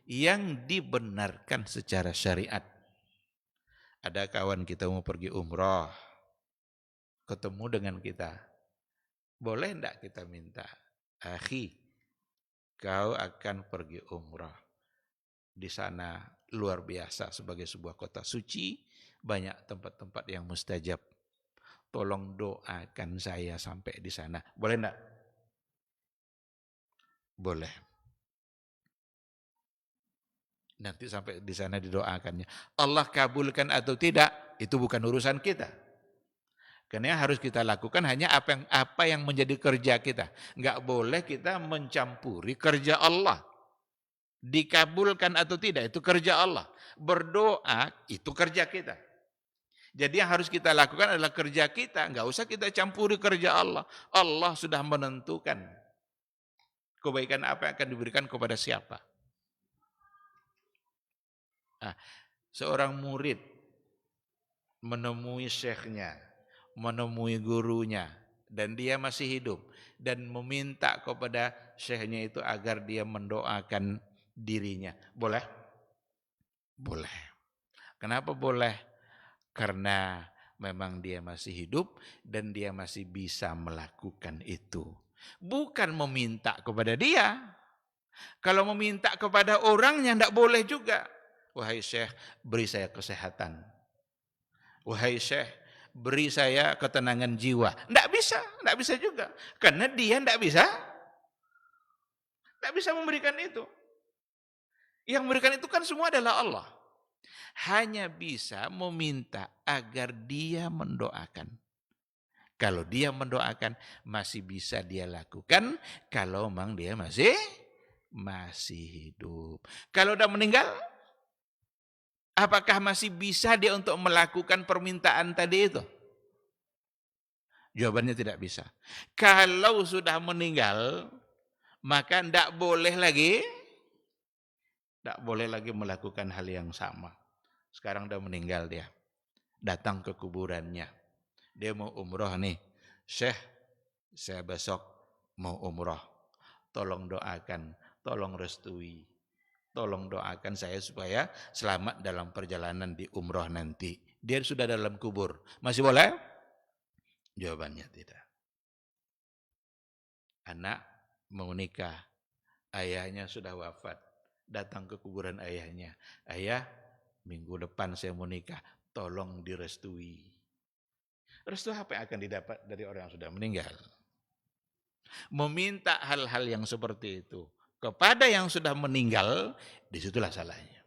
yang dibenarkan secara syariat. Ada kawan kita mau pergi umroh, ketemu dengan kita. Boleh enggak kita minta, akhi, kau akan pergi umroh. Di sana luar biasa sebagai sebuah kota suci, banyak tempat-tempat yang mustajab. Tolong doakan saya sampai di sana. Boleh enggak? Boleh. Nanti sampai di sana didoakannya. Allah kabulkan atau tidak, itu bukan urusan kita. Karena yang harus kita lakukan hanya apa yang menjadi kerja kita. Enggak boleh kita mencampuri kerja Allah. Dikabulkan atau tidak, itu kerja Allah. Berdoa, itu kerja kita. Jadi yang harus kita lakukan adalah kerja kita. Enggak usah kita campuri kerja Allah. Allah sudah menentukan kebaikan apa yang akan diberikan kepada siapa. Nah, seorang murid menemui syekhnya, menemui gurunya, dan dia masih hidup, dan meminta kepada syekhnya itu agar dia mendoakan dirinya. Boleh? Boleh. Kenapa boleh? Karena memang dia masih hidup dan dia masih bisa melakukan itu. Bukan meminta kepada dia. Kalau meminta kepada orangnya tidak boleh juga. Wahai Syekh, beri saya kesehatan. Wahai Syekh, beri saya ketenangan jiwa. Tidak bisa juga. Karena dia tidak bisa memberikan itu. Yang memberikan itu kan semua adalah Allah. Hanya bisa meminta agar dia mendoakan. Kalau dia mendoakan, masih bisa dia lakukan. Kalau memang dia masih hidup. Kalau sudah meninggal, apakah masih bisa dia untuk melakukan permintaan tadi itu? Jawabannya tidak bisa. Kalau sudah meninggal, maka tidak boleh lagi melakukan hal yang sama. Sekarang sudah meninggal dia. Datang ke kuburannya. Dia mau umroh nih. Syekh, saya besok mau umroh. Tolong doakan, tolong restui. Tolong doakan saya supaya selamat dalam perjalanan di umroh nanti. Dia sudah dalam kubur. Masih boleh? Jawabannya tidak. Anak mau nikah. Ayahnya sudah wafat. Datang ke kuburan ayahnya. Ayah, minggu depan saya mau nikah. Tolong direstui. Restu apa yang akan didapat dari orang yang sudah meninggal? Meminta hal-hal yang seperti itu kepada yang sudah meninggal, disitulah salahnya.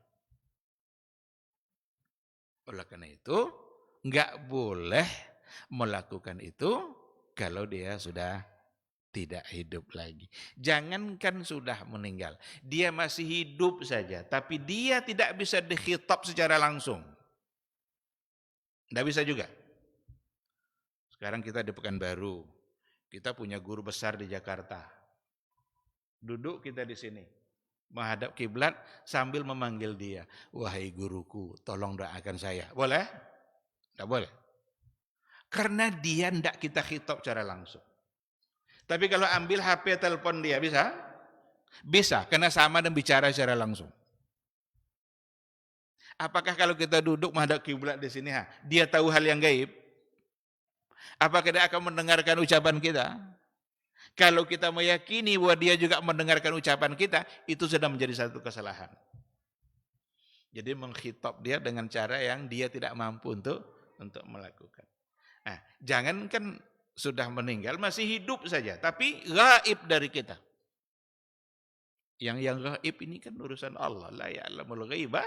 Oleh karena itu, nggak boleh melakukan itu kalau dia sudah tidak hidup lagi. Jangankan sudah meninggal, dia masih hidup saja, tapi dia tidak bisa dikhitab secara langsung. Tidak bisa juga. Sekarang kita di Pekanbaru, kita punya guru besar di Jakarta. Duduk kita di sini, menghadap kiblat sambil memanggil dia, wahai guruku, tolong doakan saya. Boleh? Tidak boleh. Karena dia tidak kita khitab secara langsung. Tapi kalau ambil HP telepon dia, bisa? Bisa, karena sama dan bicara secara langsung. Apakah kalau kita duduk menghadap kiblat di sini, dia tahu hal yang gaib? Apakah dia akan mendengarkan ucapan kita? Kalau kita meyakini bahwa dia juga mendengarkan ucapan kita, itu sudah menjadi satu kesalahan. Jadi mengkhitab dia dengan cara yang dia tidak mampu untuk melakukan. Nah, jangankan sudah meninggal, masih hidup saja, tapi gaib dari kita. Yang gaib ini kan urusan Allah. La ya'lamul ghaiba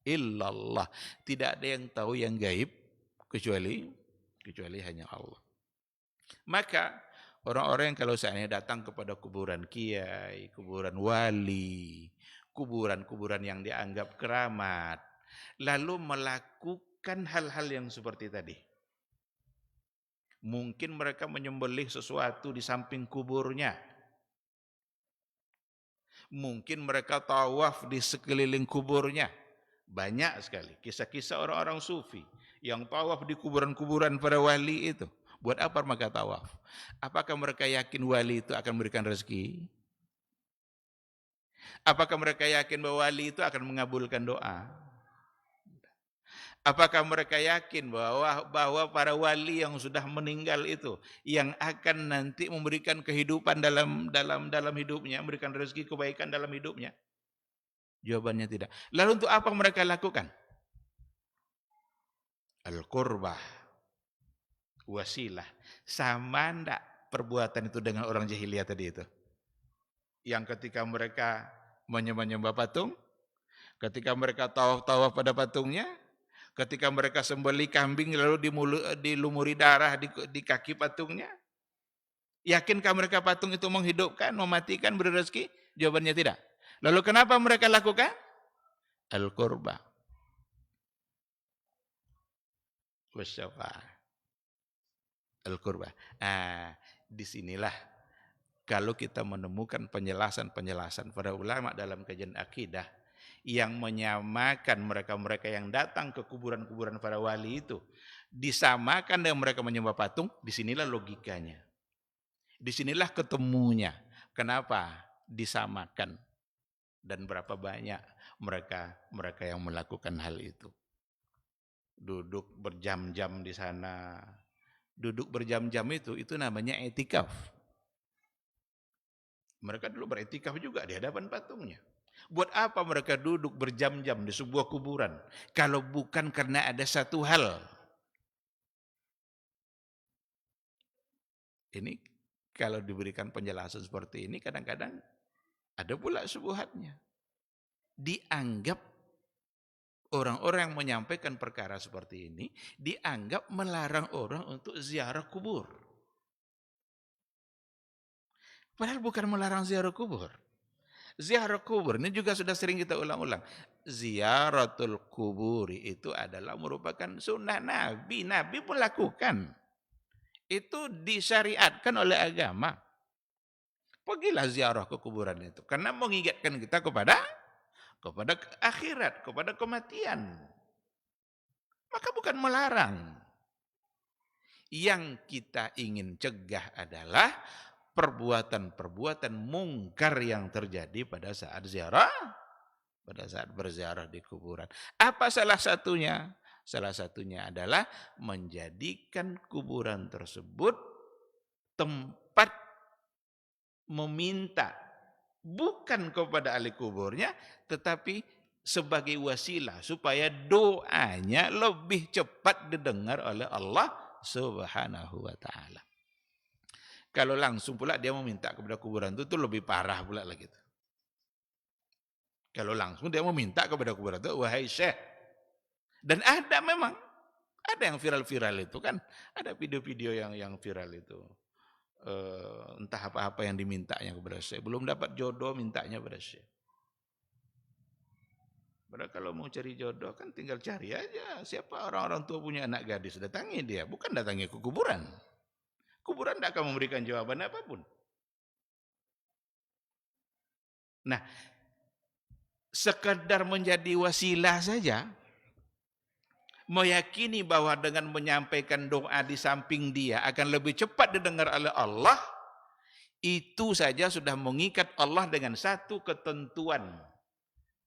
illallah. Tidak ada yang tahu yang gaib kecuali hanya Allah. Maka orang-orang yang kalau seandainya datang kepada kuburan kiai, kuburan wali, kuburan-kuburan yang dianggap keramat, lalu melakukan hal-hal yang seperti tadi. Mungkin mereka menyembelih sesuatu di samping kuburnya. Mungkin mereka tawaf di sekeliling kuburnya. Banyak sekali kisah-kisah orang-orang sufi yang tawaf di kuburan-kuburan para wali itu. Buat apa mereka tawaf? Apakah mereka yakin wali itu akan memberikan rezeki? Apakah mereka yakin bahwa wali itu akan mengabulkan doa? Apakah mereka yakin bahwa para wali yang sudah meninggal itu yang akan nanti memberikan kehidupan dalam hidupnya, memberikan rezeki kebaikan dalam hidupnya? Jawabannya tidak. Lalu untuk apa mereka lakukan? Al-qurbah, wasilah. Sama enggak perbuatan itu dengan orang jahiliyah tadi itu? Yang ketika mereka menyembah patung, ketika mereka tawaf pada patungnya, ketika mereka sembelih kambing lalu dilumuri darah di kaki patungnya, yakinkah mereka patung itu menghidupkan, mematikan, beri rezeki? Jawabannya tidak. Lalu kenapa mereka lakukan? Al-qurbah wasyafa'ah. Al-qurbah. Disinilah kalau kita menemukan penjelasan-penjelasan para ulama dalam kajian akidah yang menyamakan mereka-mereka yang datang ke kuburan-kuburan para wali itu, disamakan dengan mereka menyembah patung, disinilah logikanya. Disinilah ketemunya. Kenapa disamakan? Dan berapa banyak mereka yang melakukan hal itu. Duduk berjam-jam di sana. Duduk berjam-jam itu namanya etikaf. Mereka dulu beretikaf juga di hadapan patungnya. Buat apa mereka duduk berjam-jam di sebuah kuburan? Kalau bukan karena ada satu hal. Ini kalau diberikan penjelasan seperti ini kadang-kadang ada pula syubhatnya. Dianggap orang-orang yang menyampaikan perkara seperti ini, dianggap melarang orang untuk ziarah kubur. Padahal bukan melarang ziarah kubur. Ziarah kubur ini juga sudah sering kita ulang-ulang. Ziaratul kuburi itu adalah merupakan sunnah Nabi. Nabi pun lakukan. Itu disyariatkan oleh agama. Pergilah ziarah ke kuburan itu. Karena mengingatkan kita kepada akhirat, kepada kematian. Maka bukan melarang. Yang kita ingin cegah adalah perbuatan-perbuatan mungkar yang terjadi pada saat ziarah, pada saat berziarah di kuburan. Apa salah satunya? Salah satunya adalah menjadikan kuburan tersebut tempat meminta bukan kepada ahli kuburnya, tetapi sebagai wasilah supaya doanya lebih cepat didengar oleh Allah Subhanahu wa taala. Kalau langsung pula dia meminta kepada kuburan itu lebih parah pula lagi. Kalau langsung dia meminta kepada kuburan itu, wahai Syekh, Dan ada memang, ada yang viral-viral itu kan, ada video-video yang viral itu. Entah apa-apa yang dimintanya kepada saya. Belum dapat jodoh, mintanya kepada saya. Padahal kalau mau cari jodoh kan tinggal cari aja. Siapa orang-orang tua punya anak gadis, datangi dia. Bukan datangi ke kuburan. Kuburan tidak akan memberikan jawaban apapun. Nah, sekedar menjadi wasilah saja, meyakini bahwa dengan menyampaikan doa di samping dia akan lebih cepat didengar oleh Allah, itu saja sudah mengikat Allah dengan satu ketentuan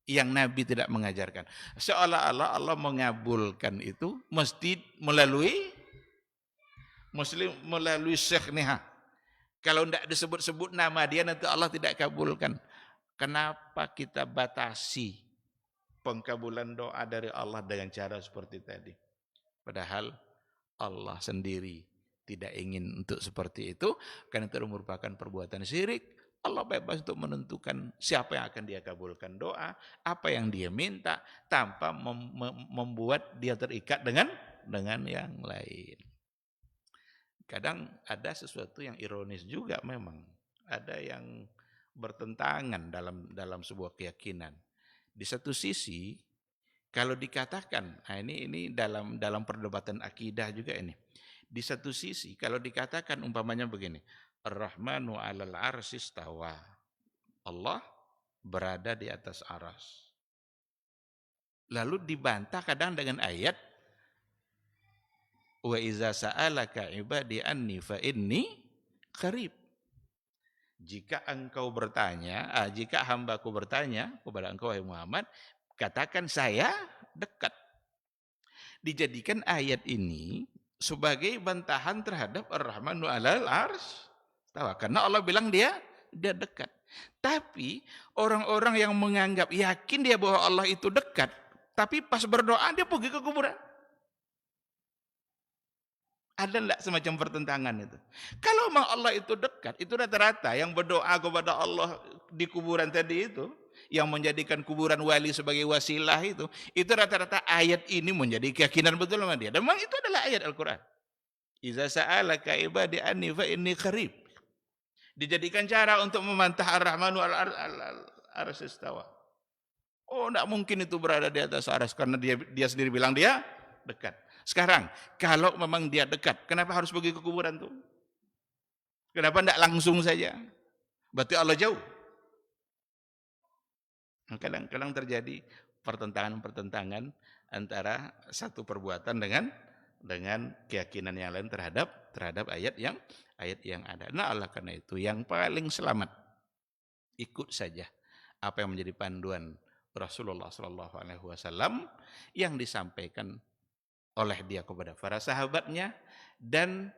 yang Nabi tidak mengajarkan. Seolah-olah Allah mengabulkan itu mesti melalui Syekh Neha. Kalau tidak disebut-sebut nama dia nanti Allah tidak kabulkan. Kenapa kita batasi pengkabulan doa dari Allah dengan cara seperti tadi? Padahal Allah sendiri tidak ingin untuk seperti itu, karena itu merupakan perbuatan syirik. Allah bebas untuk menentukan siapa yang akan dia kabulkan doa, apa yang dia minta, tanpa membuat dia terikat dengan yang lain. Kadang ada sesuatu yang ironis juga memang. Ada yang bertentangan dalam sebuah keyakinan. Di satu sisi, kalau dikatakan, nah ini dalam perdebatan akidah juga ini. Di satu sisi, kalau dikatakan umpamanya begini, Ar-Rahmanu 'alal 'arsy istawa. Allah berada di atas aras. Lalu dibantah kadang dengan ayat, wa iza sa'alaka 'ibadi anni fa inni qarib. Jika hambaku bertanya kepada engkau wahai Muhammad, katakan saya dekat. Dijadikan ayat ini sebagai bantahan terhadap Ar-Rahmanu 'alal 'arsy istawa. Karena Allah bilang dia dekat. Tapi orang-orang yang menganggap yakin dia bahwa Allah itu dekat, tapi pas berdoa dia pergi ke kuburan. Ada enggak semacam pertentangan itu? Kalau memang Allah itu dekat, itu rata-rata yang berdoa kepada Allah di kuburan tadi itu, yang menjadikan kuburan wali sebagai wasilah itu rata-rata ayat ini menjadi keyakinan betul sama dia. Dan memang itu adalah ayat Al-Quran. Iza sa'alaka ibadi anni fa inni qarib. Dijadikan cara untuk memantah Ar-Rahmanu 'alal 'arsy istawa. Oh, enggak mungkin itu berada di atas aras karena dia sendiri bilang dia dekat. Sekarang, kalau memang dia dekat, kenapa harus pergi ke kuburan tuh? Kenapa tidak langsung saja? Berarti Allah jauh. Kadang-kadang terjadi pertentangan antara satu perbuatan dengan keyakinan yang lain terhadap ayat yang ada. Nah, oleh karena itu yang paling selamat ikut saja apa yang menjadi panduan Rasulullah SAW yang disampaikan oleh dia kepada para sahabatnya dan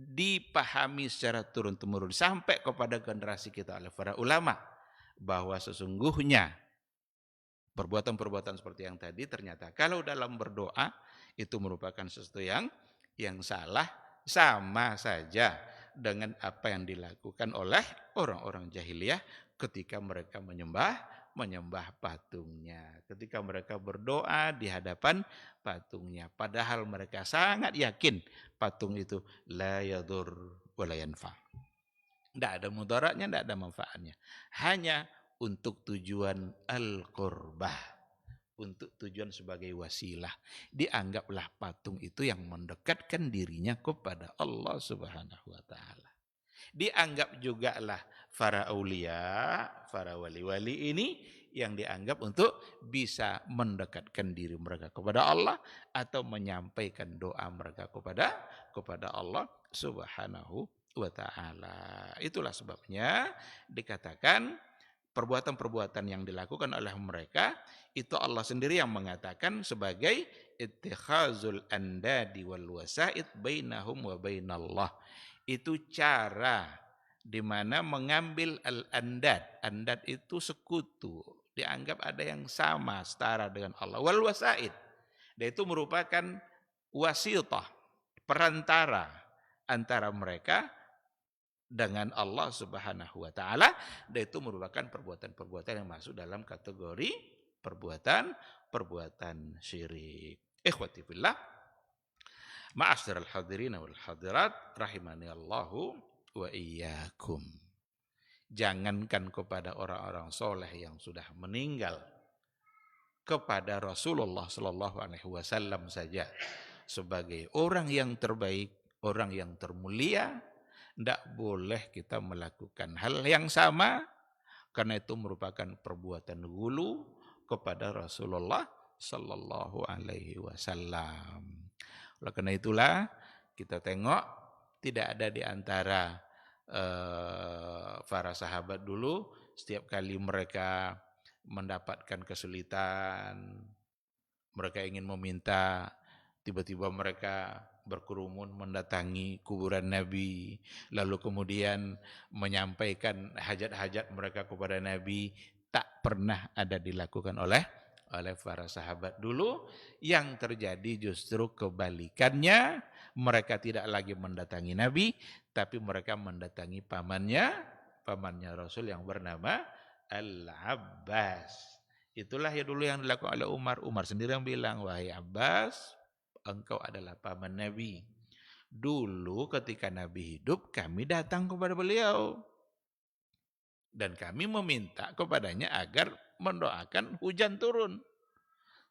dipahami secara turun-temurun sampai kepada generasi kita oleh para ulama, bahwa sesungguhnya perbuatan-perbuatan seperti yang tadi ternyata kalau dalam berdoa itu merupakan sesuatu yang salah, sama saja dengan apa yang dilakukan oleh orang-orang jahiliyah ketika mereka menyembah patungnya, ketika mereka berdoa di hadapan patungnya, padahal mereka sangat yakin patung itu la yadur wa la yanfa. Tidak ada mudaratnya, tidak ada manfaatnya. Hanya untuk tujuan al-qurbah, untuk tujuan sebagai wasilah. Dianggaplah patung itu yang mendekatkan dirinya kepada Allah Subhanahu wa taala. Dianggap juga lah para aulia, para wali-wali ini yang dianggap untuk bisa mendekatkan diri mereka kepada Allah atau menyampaikan doa mereka kepada Allah Subhanahu wa taala. Itulah sebabnya dikatakan perbuatan-perbuatan yang dilakukan oleh mereka itu Allah sendiri yang mengatakan sebagai ittikhazul andadi wal wasaid bainahum wa bainallah. Itu cara di mana mengambil al-andad. Andad itu sekutu, dianggap ada yang sama, setara dengan Allah. Wal wasaid, dan itu merupakan wasitah, perantara antara mereka dengan Allah Subhanahu wa taala, dan itu merupakan perbuatan-perbuatan yang masuk dalam kategori perbuatan syirik. Ikhwati fillah, ma'asyiral hadirin wal hadirat rahimani Allahu wa iyyakum. Jangankan kepada orang-orang soleh yang sudah meninggal, kepada Rasulullah Sallallahu Alaihi Wasallam saja sebagai orang yang terbaik, orang yang termulia, tidak boleh kita melakukan hal yang sama, karena itu merupakan perbuatan gulu kepada Rasulullah Sallallahu Alaihi Wasallam. Oleh karena itulah kita tengok tidak ada di antara para sahabat dulu, setiap kali mereka mendapatkan kesulitan, mereka ingin meminta, tiba-tiba mereka berkerumun mendatangi kuburan Nabi, lalu kemudian menyampaikan hajat-hajat mereka kepada Nabi. Tak pernah ada dilakukan oleh para sahabat dulu. Yang terjadi justru kebalikannya, mereka tidak lagi mendatangi Nabi, tapi mereka mendatangi pamannya Rasul yang bernama Al-Abbas. Itulah ya dulu yang dilakukan oleh Umar. Umar sendiri yang bilang, wahai Abbas, engkau adalah paman Nabi. Dulu ketika Nabi hidup, kami datang kepada beliau. Dan kami meminta kepadanya agar mendoakan hujan turun.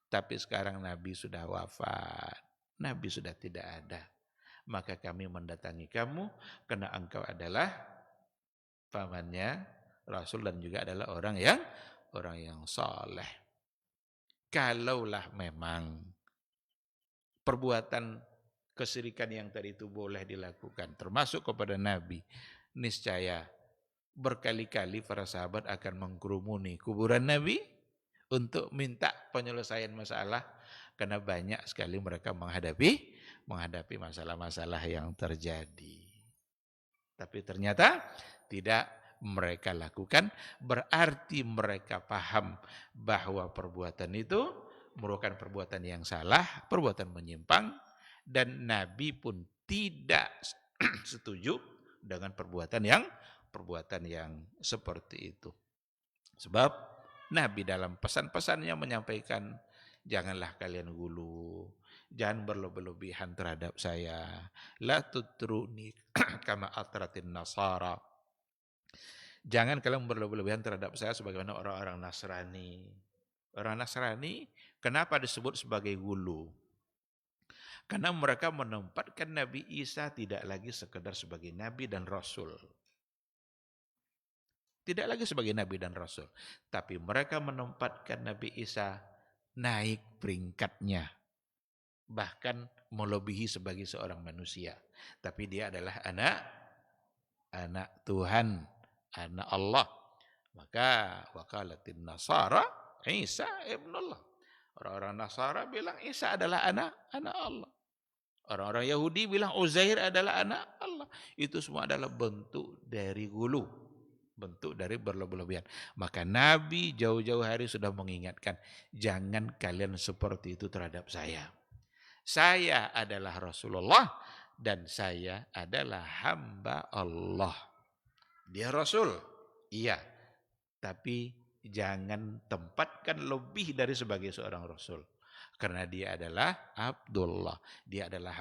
Tapi sekarang Nabi sudah wafat. Nabi sudah tidak ada. Maka kami mendatangi kamu karena engkau adalah pamannya Rasul dan juga adalah orang yang saleh. Kalaulah memang perbuatan kesyirikan yang tadi itu boleh dilakukan, termasuk kepada Nabi, niscaya berkali-kali para sahabat akan mengkerumuni kuburan Nabi untuk minta penyelesaian masalah, karena banyak sekali mereka menghadapi masalah-masalah yang terjadi. Tapi ternyata tidak mereka lakukan, berarti mereka paham bahwa perbuatan itu merupakan perbuatan yang salah, perbuatan menyimpang, dan Nabi pun tidak setuju dengan perbuatan yang seperti itu. Sebab Nabi dalam pesan-pesannya menyampaikan, janganlah kalian gulu, jangan berlebih-lebihan terhadap saya. La tutruni kama atratin nasara. Jangan kalian berlebih-lebihan terhadap saya sebagaimana orang-orang Nasrani. Orang Nasrani kenapa disebut sebagai gulu? Karena mereka menempatkan Nabi Isa tidak lagi sekedar sebagai Nabi dan Rasul. Tidak lagi sebagai Nabi dan Rasul. Tapi mereka menempatkan Nabi Isa naik peringkatnya. Bahkan melebihi sebagai seorang manusia. Tapi dia adalah anak Tuhan, anak Allah. Maka waqalatin nasara Isa ibnullah. Orang-orang Nasara bilang Isa adalah anak Allah. Orang-orang Yahudi bilang Uzair adalah anak Allah. Itu semua adalah bentuk dari gulu, bentuk dari berlebih-lebihan. Maka Nabi jauh-jauh hari sudah mengingatkan, jangan kalian seperti itu terhadap saya. Saya adalah Rasulullah dan saya adalah hamba Allah. Dia Rasul, iya. Tapi jangan tempatkan lebih dari sebagai seorang Rasul. Karena dia adalah Abdullah. Dia adalah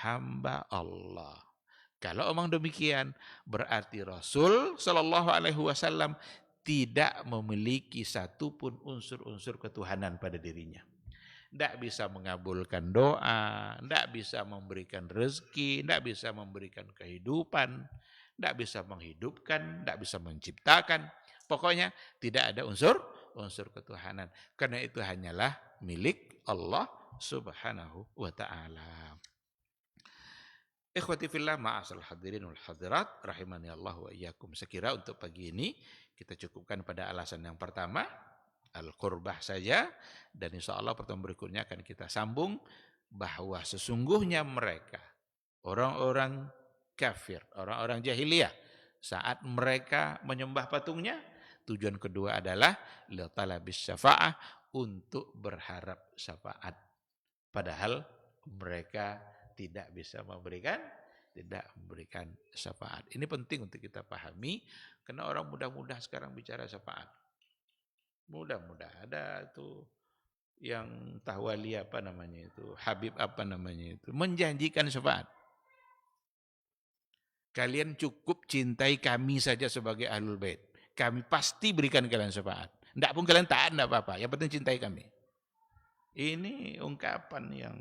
hamba Allah. Kalau omong demikian, berarti Rasul Shallallahu Alaihi Wasallam tidak memiliki satupun unsur-unsur ketuhanan pada dirinya. Tidak bisa mengabulkan doa, tidak bisa memberikan rezeki, tidak bisa memberikan kehidupan, tidak bisa menghidupkan, tidak bisa menciptakan. Pokoknya tidak ada unsur ketuhanan. Karena itu hanyalah milik Allah Subhanahu wa ta'ala. Ikhwati fillah, ma'asal hadirin wal hadirat rahimani Allah wa iyyakum. Sekira untuk pagi ini kita cukupkan pada alasan yang pertama, al-qurbah saja, dan insyaallah pertemuan berikutnya akan kita sambung bahwa sesungguhnya mereka orang-orang kafir, orang-orang jahiliyah, saat mereka menyembah patungnya, tujuan kedua adalah litalabis syafa'ah, untuk berharap syafaat. Padahal mereka tidak bisa memberikan syafaat. Ini penting untuk kita pahami, karena orang mudah-mudah sekarang bicara syafaat. Mudah-mudah ada itu yang entah wali apa namanya itu, Habib apa namanya itu, menjanjikan syafaat. Kalian cukup cintai kami saja sebagai ahlul bait. Kami pasti berikan kalian syafaat. Enggak pun kalian taat, enggak apa-apa. Yang penting cintai kami. Ini ungkapan yang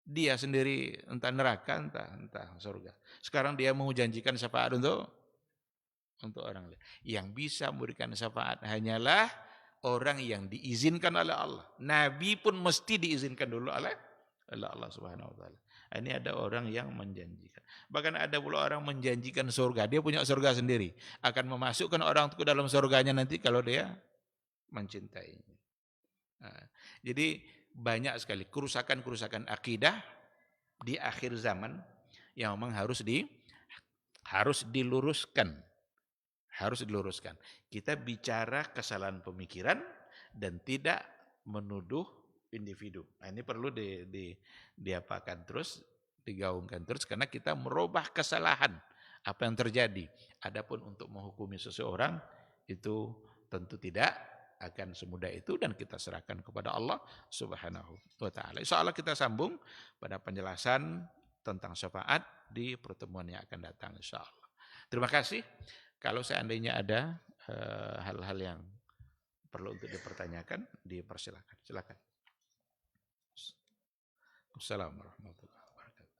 dia sendiri entah neraka, entah surga. Sekarang dia mau janjikan syafaat untuk orang lain. Yang bisa memberikan syafaat hanyalah orang yang diizinkan oleh Allah. Nabi pun mesti diizinkan dulu oleh Allah Subhanahu wa taala. Ini ada orang yang menjanjikan. Bahkan ada pula orang menjanjikan surga. Dia punya surga sendiri. Akan memasukkan orang ke dalam surganya nanti kalau dia mencintainya. Nah, jadi banyak sekali kerusakan-kerusakan akidah di akhir zaman yang memang harus diluruskan. Harus diluruskan. Kita bicara kesalahan pemikiran dan tidak menuduh individu. Nah, ini perlu diapakan terus, digaungkan terus karena kita merubah kesalahan apa yang terjadi. Adapun untuk menghukumi seseorang itu tentu tidak akan semudah itu dan kita serahkan kepada Allah Subhanahu wa taala. Insyaallah kita sambung pada penjelasan tentang syafaat di pertemuan yang akan datang insyaallah. Terima kasih. Kalau seandainya ada hal-hal yang perlu untuk dipertanyakan, dipersilakan. Silakan. Assalamualaikum warahmatullahi wabarakatuh.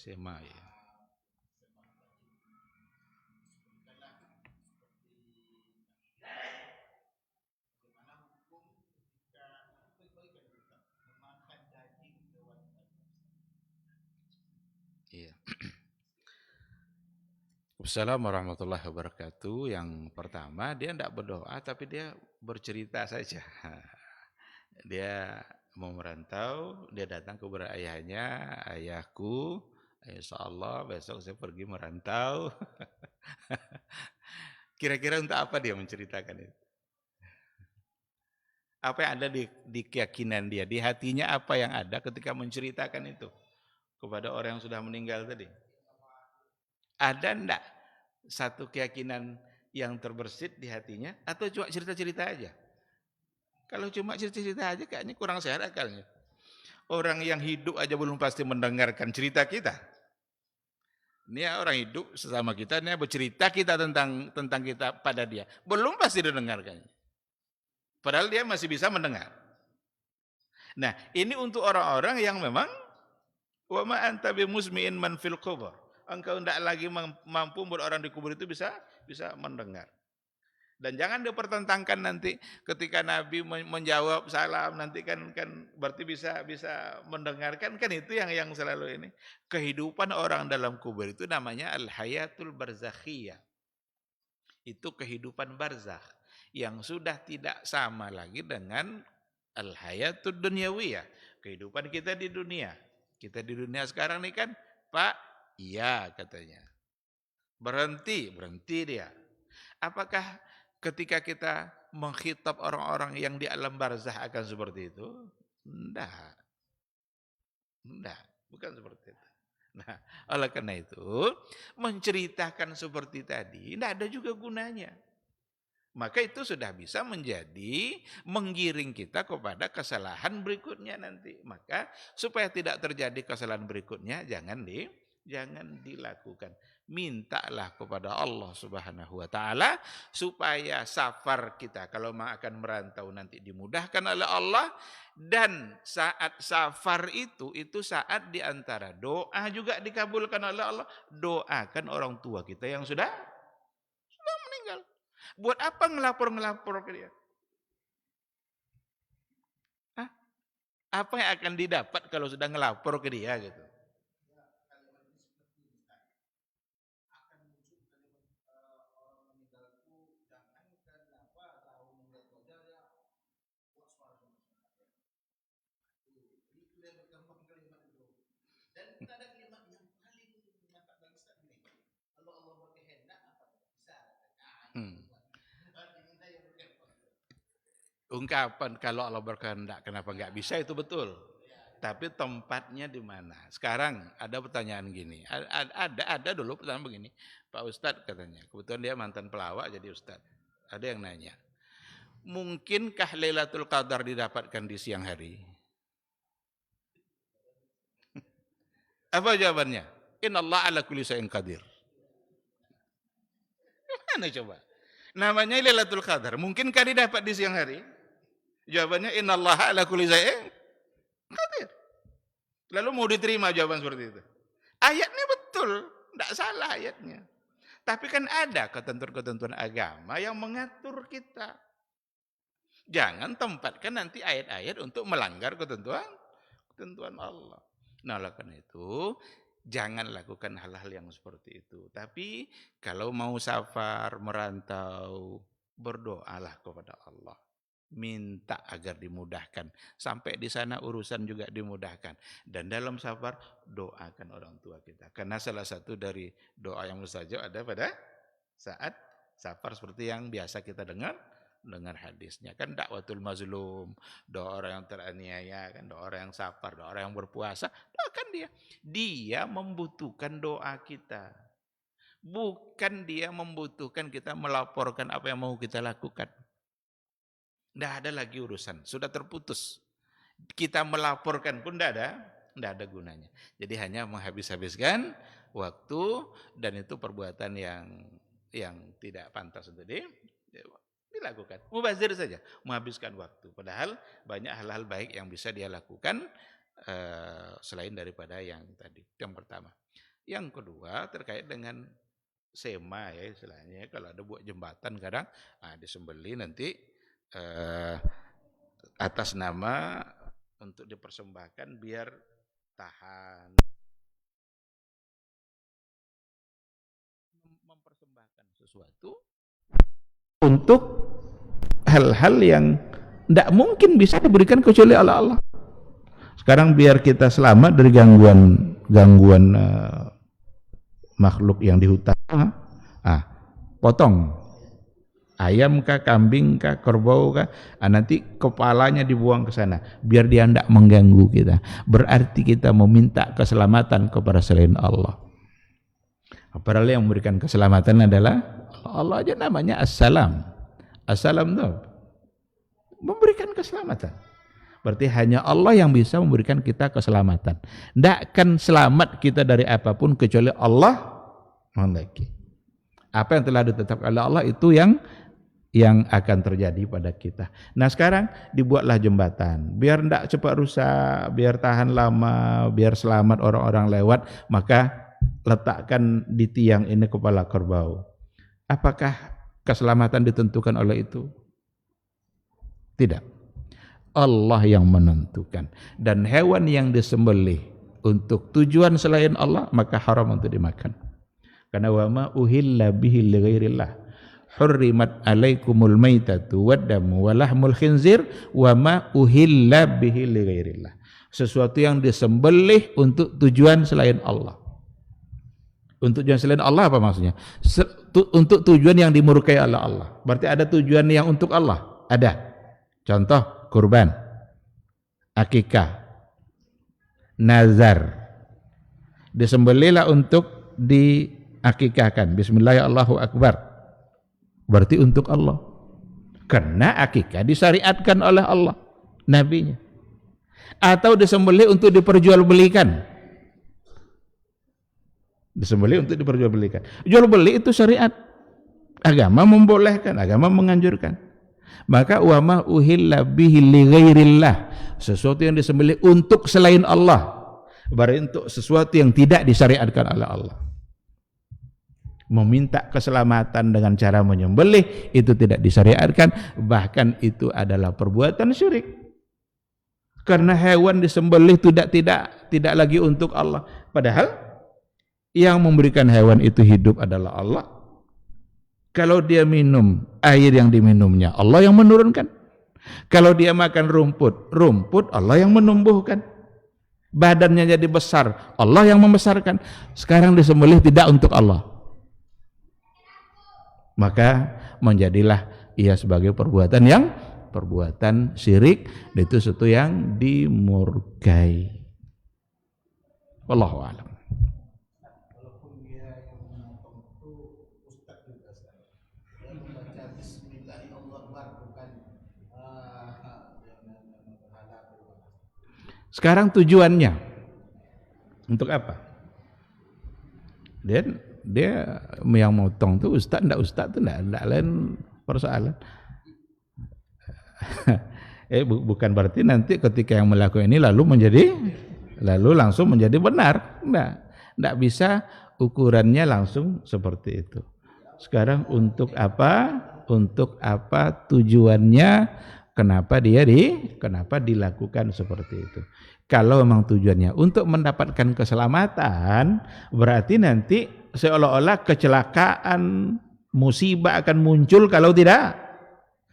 Sema ya. Iya. Assalamualaikum warahmatullahi wabarakatuh. Yang pertama, dia tidak berdoa tapi dia bercerita saja. Dia mau merantau, dia datang kepada ayahnya, ayahku, insyaallah besok saya pergi merantau. Kira-kira untuk apa dia menceritakan itu? Apa yang ada di keyakinan dia, di hatinya apa yang ada ketika menceritakan itu kepada orang yang sudah meninggal tadi? Ada enggak satu keyakinan yang terbersit di hatinya atau cuma cerita-cerita aja? Kalau cuma cerita-cerita aja kayaknya kurang sehat akalnya. Orang yang hidup aja belum pasti mendengarkan cerita kita. Ini orang hidup sesama kita, ini bercerita kita tentang kita pada dia. Belum pasti didengarkannya. Padahal dia masih bisa mendengar. Nah, ini untuk orang-orang yang memang wa ma anta bimusmi'in man fil qubur. Engkau tidak lagi mampu membuat orang di kubur itu bisa mendengar. Dan jangan dipertentangkan nanti ketika Nabi menjawab salam nanti kan berarti bisa mendengarkan kan itu yang selalu ini. Kehidupan orang dalam kubur itu namanya al-hayatul barzakhiyah. Itu kehidupan barzakh yang sudah tidak sama lagi dengan al-hayatul dunyawiyah. Kehidupan kita di dunia. Kita di dunia sekarang nih kan, Pak, iya katanya. Berhenti dia. Apakah ketika kita mengkhitab orang-orang yang di alam barzah akan seperti itu? Enggak, bukan seperti itu. Nah, oleh karena itu, menceritakan seperti tadi, tidak ada juga gunanya. Maka itu sudah bisa menjadi menggiring kita kepada kesalahan berikutnya nanti. Maka supaya tidak terjadi kesalahan berikutnya, jangan dilakukan. Mintalah kepada Allah Subhanahu wa taala supaya safar kita kalau akan merantau nanti dimudahkan oleh Allah, dan saat safar itu saat diantara doa juga dikabulkan oleh Allah. Doakan orang tua kita yang sudah meninggal. Buat apa ngelapor ke dia? Apa yang akan didapat kalau sudah ngelapor ke dia gitu? Ungkapan kalau Allah berkehendak kenapa nggak bisa itu betul. Tapi tempatnya di mana? Sekarang ada pertanyaan gini. Ada dulu pertanyaan begini. Pak Ustadz katanya, kebetulan dia mantan pelawak jadi Ustadz. Ada yang nanya, mungkinkah Lailatul Qadar didapatkan di siang hari? Apa jawabannya? Innallaha ala kulli syai'in qadir. Mana coba? Namanya Lailatul Qadar. Mungkinkah didapat di siang hari? Jawabannya innallaha ala kulli syai'in qadir. Lalu mau diterima jawaban seperti itu? Ayatnya betul, tidak salah ayatnya. Tapi kan ada ketentuan-ketentuan agama yang mengatur kita. Jangan tempatkan nanti ayat-ayat untuk melanggar ketentuan Allah. Nah, oleh karena itu jangan lakukan hal-hal yang seperti itu. Tapi kalau mau safar, merantau, berdoalah kepada Allah. Minta agar dimudahkan. Sampai di sana urusan juga dimudahkan. Dan dalam safar, doakan orang tua kita. Karena salah satu dari doa yang mustajab ada pada saat safar seperti yang biasa kita dengar hadisnya. Kan dakwatul mazlum, doa orang yang teraniaya, kan doa orang yang safar, doa orang yang berpuasa, doakan dia. Dia membutuhkan doa kita. Bukan dia membutuhkan kita melaporkan apa yang mau kita lakukan. Tidak ada lagi urusan, sudah terputus. Kita melaporkan pun tidak ada gunanya. Jadi hanya menghabis-habiskan waktu dan itu perbuatan yang tidak pantas untuk dilakukan. Mubazir saja, menghabiskan waktu. Padahal banyak hal-hal baik yang bisa dia lakukan selain daripada yang tadi. Yang pertama. Yang kedua terkait dengan sema ya istilahnya. Kalau ada buat jembatan kadang disembeli nanti atas nama untuk dipersembahkan biar tahan, mempersembahkan sesuatu untuk hal-hal yang tidak mungkin bisa diberikan kecuali oleh Allah. Sekarang biar kita selamat dari gangguan makhluk yang di hutan, potong ayam kah, kambing kah, kerbau kah, nanti kepalanya dibuang ke sana biar dia tidak mengganggu kita. Berarti kita meminta keselamatan kepada selain Allah. Padahal yang memberikan keselamatan adalah Allah aja, namanya As-Salam. As-Salam itu memberikan keselamatan. Berarti hanya Allah yang bisa memberikan kita keselamatan. Tidak akan selamat kita dari apapun kecuali Allah menghendaki. Apa yang telah ditetapkan oleh Allah itu yang akan terjadi pada kita. Nah sekarang dibuatlah jembatan, biar tidak cepat rusak, biar tahan lama, biar selamat orang-orang lewat, maka letakkan di tiang ini kepala kerbau. Apakah keselamatan ditentukan oleh itu? Tidak. Allah yang menentukan. Dan hewan yang disembelih untuk tujuan selain Allah, maka haram untuk dimakan. Karena wa ma uhilla bihi li ghairillah. Hurrimat alaikumul maitatu waddamu walahmul khinzir wa ma uhilla bihi li ghairillah. Sesuatu yang disembelih untuk tujuan selain Allah. Untuk tujuan selain Allah apa maksudnya? Untuk tujuan yang dimurkai oleh Allah. Berarti ada tujuan yang untuk Allah? Ada. Contoh kurban, akikah, nazar. Disembelihlah untuk diakikahkan. Bismillah Allahu akbar. Berarti untuk Allah. Karena akikah disyariatkan oleh Allah, nabinya. Atau disembelih untuk diperjualbelikan. Disembelih untuk diperjualbelikan. Jual beli itu syariat. Agama membolehkan, agama menganjurkan. Maka wa ma uhilla bihi li ghairillah. Sesuatu yang disembelih untuk selain Allah. Berarti untuk sesuatu yang tidak disyariatkan oleh Allah. Meminta keselamatan dengan cara menyembelih itu tidak disyariatkan, bahkan itu adalah perbuatan syirik. Karena hewan disembelih tidak lagi untuk Allah. Padahal yang memberikan hewan itu hidup adalah Allah. Kalau dia minum air yang diminumnya, Allah yang menurunkan. Kalau dia makan rumput Allah yang menumbuhkan. badannya jadi besar, Allah yang membesarkan. Sekarang disembelih tidak untuk Allah, maka menjadilah ia sebagai perbuatan syirik, dan itu sesuatu yang dimurkai. Wallahu a'lam. Sekarang tujuannya untuk apa? Dia yang motong tuh ustaz itu enggak lain persoalan. Bukan berarti nanti ketika yang melakukan ini lalu langsung menjadi benar. Enggak bisa ukurannya langsung seperti itu. Sekarang untuk apa? Untuk apa tujuannya? Kenapa dilakukan seperti itu? Kalau memang tujuannya untuk mendapatkan keselamatan, berarti nanti seolah-olah kecelakaan, musibah akan muncul kalau tidak.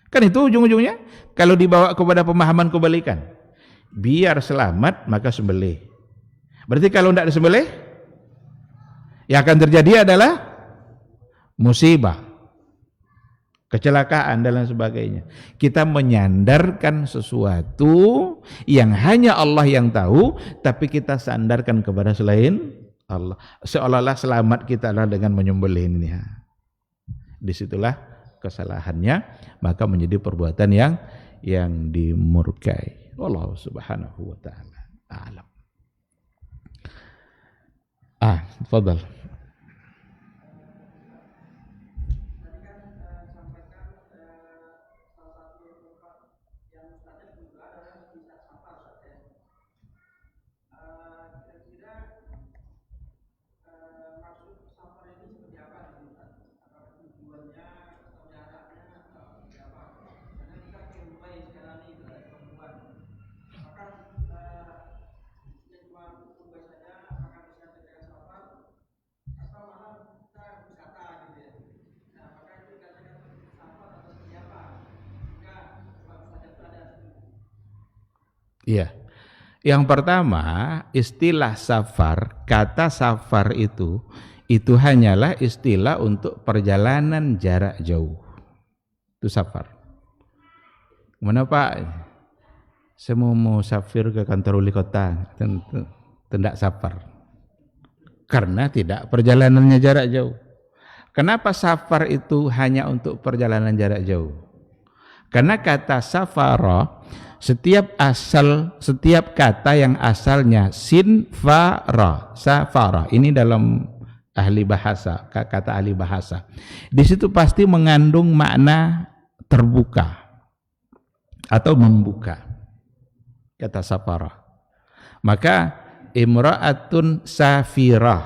Kan itu ujung-ujungnya. Kalau dibawa kepada pemahaman kebalikan, biar selamat maka sembelih. Berarti kalau tidak disembelih, yang akan terjadi adalah musibah, kecelakaan dan lain sebagainya. Kita menyandarkan sesuatu yang hanya Allah yang tahu, tapi kita sandarkan kepada selain Allah. Seolah-olah selamat kita adalah dengan menyembelih ini. Disitulah kesalahannya, maka menjadi perbuatan yang dimurkai. Allah subhanahu wa ta'ala a'lam. Tafadhal. Iya. Yang pertama, istilah safar, kata safar itu hanyalah istilah untuk perjalanan jarak jauh. Itu safar. Mana Pak? Saya mau safir ke kantor wali kota, tidak safar. Karena tidak perjalanannya jarak jauh. Kenapa safar itu hanya untuk perjalanan jarak jauh? Karena kata safara, setiap kata yang asalnya sin fa ra, safara, ini dalam ahli bahasa, kata ahli bahasa, di situ pasti mengandung makna terbuka atau membuka, kata safara. Maka imra'atun safirah,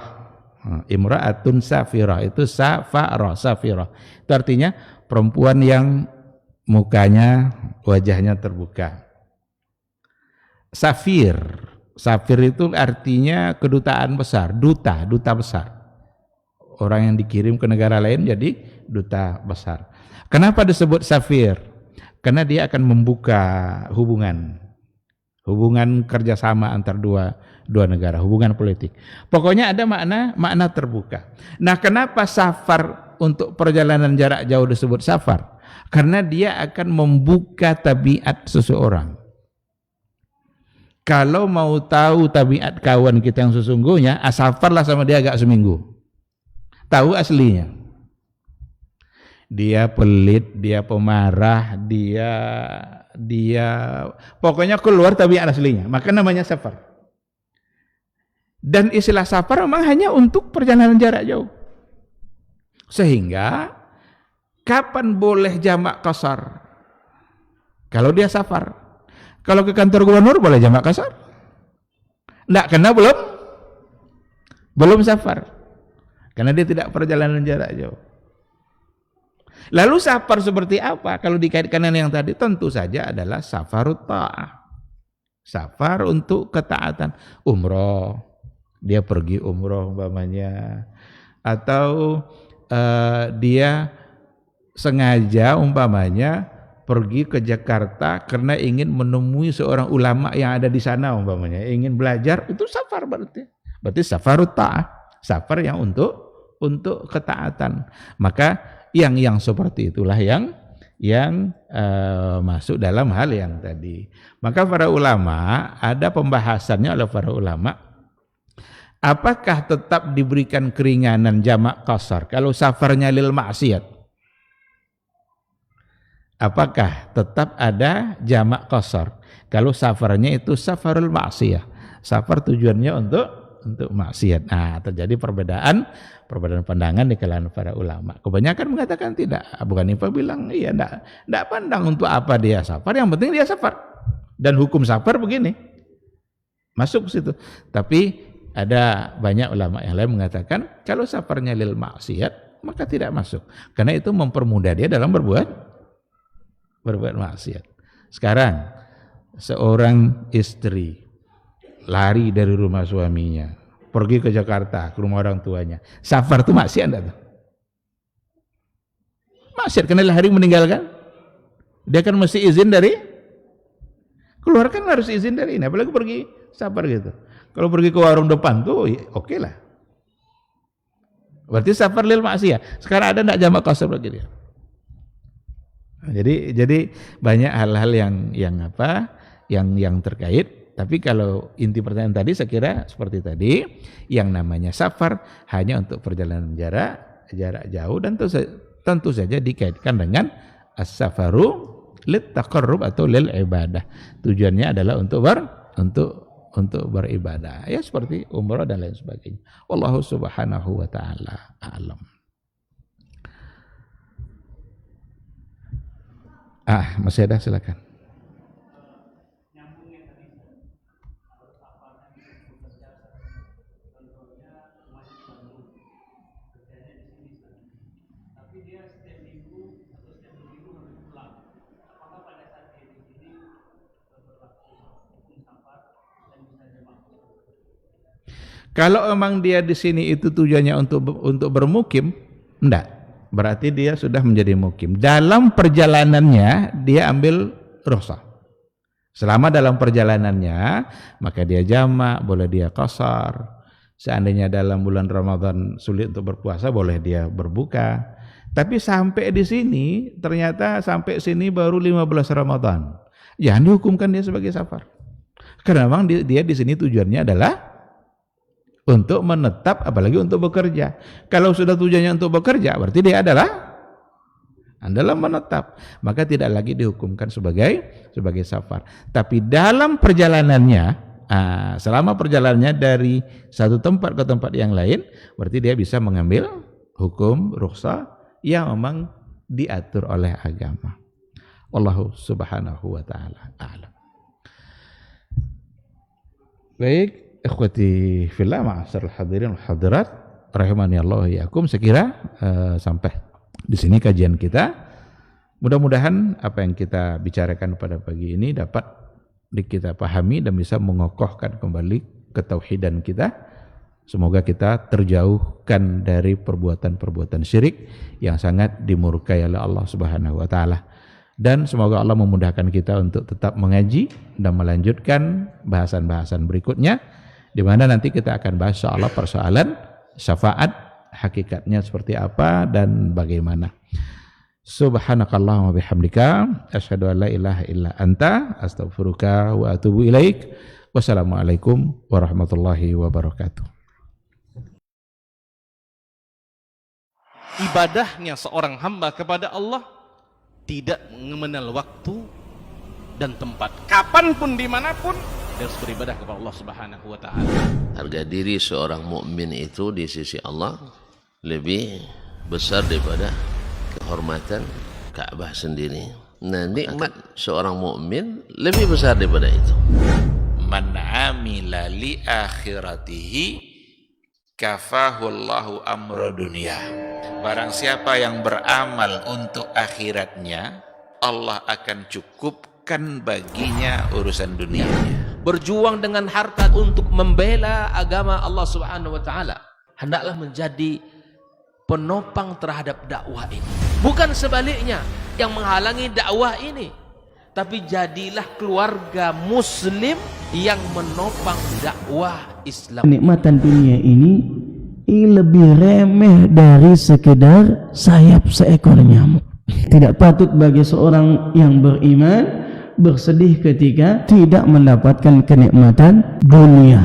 imra'atun safirah itu safara, safirah itu artinya perempuan yang mukanya, wajahnya terbuka. Safir itu artinya kedutaan besar, duta besar. Orang yang dikirim ke negara lain jadi duta besar. Kenapa disebut safir? Karena dia akan membuka hubungan kerjasama antar dua negara, hubungan politik. Pokoknya ada makna terbuka. Nah, kenapa safar untuk perjalanan jarak jauh disebut safar? Karena dia akan membuka tabiat seseorang. Kalau mau tahu tabiat kawan kita yang sesungguhnya, safarlah sama dia agak seminggu. Tahu aslinya. Dia pelit, dia pemarah, dia pokoknya keluar tabiat aslinya. Maka namanya safar. Dan istilah safar memang hanya untuk perjalanan jarak jauh. Sehingga kapan boleh jamak qasar? Kalau dia safar. Kalau ke kantor gubernur boleh jamak qasar? Enggak, karena belum safar. Karena dia tidak perjalanan jarak jauh. Lalu safar seperti apa? Kalau dikaitkan dengan yang tadi, tentu saja adalah safarut ta'ah. Safar untuk ketaatan. Umroh, dia pergi umroh umpamanya. Atau dia sengaja umpamanya pergi ke Jakarta karena ingin menemui seorang ulama yang ada di sana umpamanya, ingin belajar, itu safar berarti. Berarti safarut ta'ah, safar yang untuk ketaatan. Maka yang seperti itulah yang masuk dalam hal yang tadi. Maka para ulama, ada pembahasannya oleh para ulama, apakah tetap diberikan keringanan jamak qasar kalau safarnya lil maksiat? Apakah tetap ada jamak qasar kalau safarnya itu safarul maksiyah, safar tujuannya untuk maksiat? Nah, terjadi perbedaan pandangan di kalangan para ulama. Kebanyakan mengatakan tidak. Abu Hanifah bilang iya, enggak pandang untuk apa dia safar, yang penting dia safar. Dan hukum safar begini, masuk ke situ. Tapi ada banyak ulama yang lain mengatakan kalau safarnya lil maksiat maka tidak masuk, karena itu mempermudah dia dalam berbuat maksiat. Sekarang seorang istri lari dari rumah suaminya, pergi ke Jakarta ke rumah orang tuanya, safar itu maksiat enggak tuh? Maksiat, karena lari meninggalkan. Dia kan mesti izin dari keluar, kan harus izin dari ini, apalagi pergi safar gitu. Kalau pergi ke warung depan tuh oke lah, berarti safar lil maksiat. Sekarang ada enggak jamak qasar bagi dia? Jadi banyak hal-hal yang terkait. Tapi kalau inti pertanyaan tadi, saya kira seperti tadi, yang namanya safar hanya untuk perjalanan jarak jauh, dan tentu saja dikaitkan dengan as-safaru lit taqarrub atau lil ibadah. Tujuannya adalah untuk beribadah, ya seperti umrah dan lain sebagainya. Wallahu subhanahu wa ta'ala a'lam. Masih ada, silakan. Kalau memang dia di sini itu tujuannya untuk bermukim, enggak. Berarti dia sudah menjadi mukim. Dalam perjalanannya dia ambil rukhsah. Selama dalam perjalanannya, maka dia jamak, boleh dia qasar. Seandainya dalam bulan Ramadan sulit untuk berpuasa, boleh dia berbuka. Tapi sampai di sini, ternyata sampai sini baru 15 Ramadan. Jangan dihukumkan dia sebagai safar. Karena memang dia di sini tujuannya adalah untuk menetap, apalagi untuk bekerja. Kalau sudah tujuannya untuk bekerja, berarti dia adalah menetap, maka tidak lagi dihukumkan sebagai safar. Tapi dalam perjalanannya, selama perjalanannya dari satu tempat ke tempat yang lain, berarti dia bisa mengambil hukum rukhsah yang memang diatur oleh agama. Wallahu subhanahu wa ta'ala a'lam. Baik, ikhwati fillah, ma'asyiral hadirin wal hadirat rahimani Allah wa iyyakum. Saya kira sampai di sini kajian kita. Mudah-mudahan apa yang kita bicarakan pada pagi ini dapat kita pahami dan bisa mengokohkan kembali ketauhidan kita. Semoga kita terjauhkan dari perbuatan-perbuatan syirik yang sangat dimurkai oleh Allah Subhanahu wa taala. Dan semoga Allah memudahkan kita untuk tetap mengaji dan melanjutkan bahasan-bahasan berikutnya, di mana nanti kita akan bahas soal persoalan syafaat, hakikatnya seperti apa dan bagaimana. Subhanakallahumma bihamdika asyhadu an la ilaha illa anta astaghfiruka wa atubu ilaik. Wassalamualaikum warahmatullahi wabarakatuh. Ibadahnya seorang hamba kepada Allah tidak mengenal waktu dan tempat. Kapanpun, dimanapun, dia harus beribadah kepada Allah Subhanahu wa ta'ala. Harga diri seorang mukmin itu di sisi Allah lebih besar daripada kehormatan Ka'bah sendiri. Nah, nikmat seorang mukmin lebih besar daripada itu. Man amila li akhiratihi kafahullahu amra dunia. Barang siapa yang beramal untuk akhiratnya, Allah akan cukupkan baginya urusan dunianya. Berjuang dengan harta untuk membela agama Allah Subhanahu wa taala hendaklah menjadi penopang terhadap dakwah ini. Bukan sebaliknya yang menghalangi dakwah ini, tapi jadilah keluarga muslim yang menopang dakwah Islam. Kenikmatan dunia ini lebih remeh dari sekedar sayap seekor nyamuk. Tidak patut bagi seorang yang beriman bersedih ketika tidak mendapatkan kenikmatan dunia.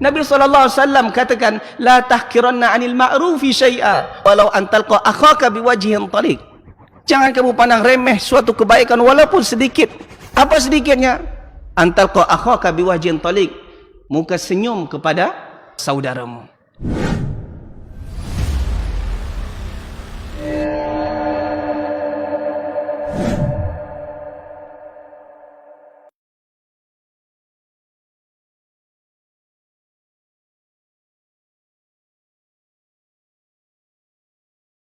Nabi SAW katakan, la tahkiranna 'anil ma'rufi syai'a walau an talqa akhaka biwajhin tariq. Jangan kamu pandang remeh suatu kebaikan walaupun sedikit. Apa sedikitnya? An talqa akhaka biwajhin tariq. Muka senyum kepada saudaramu.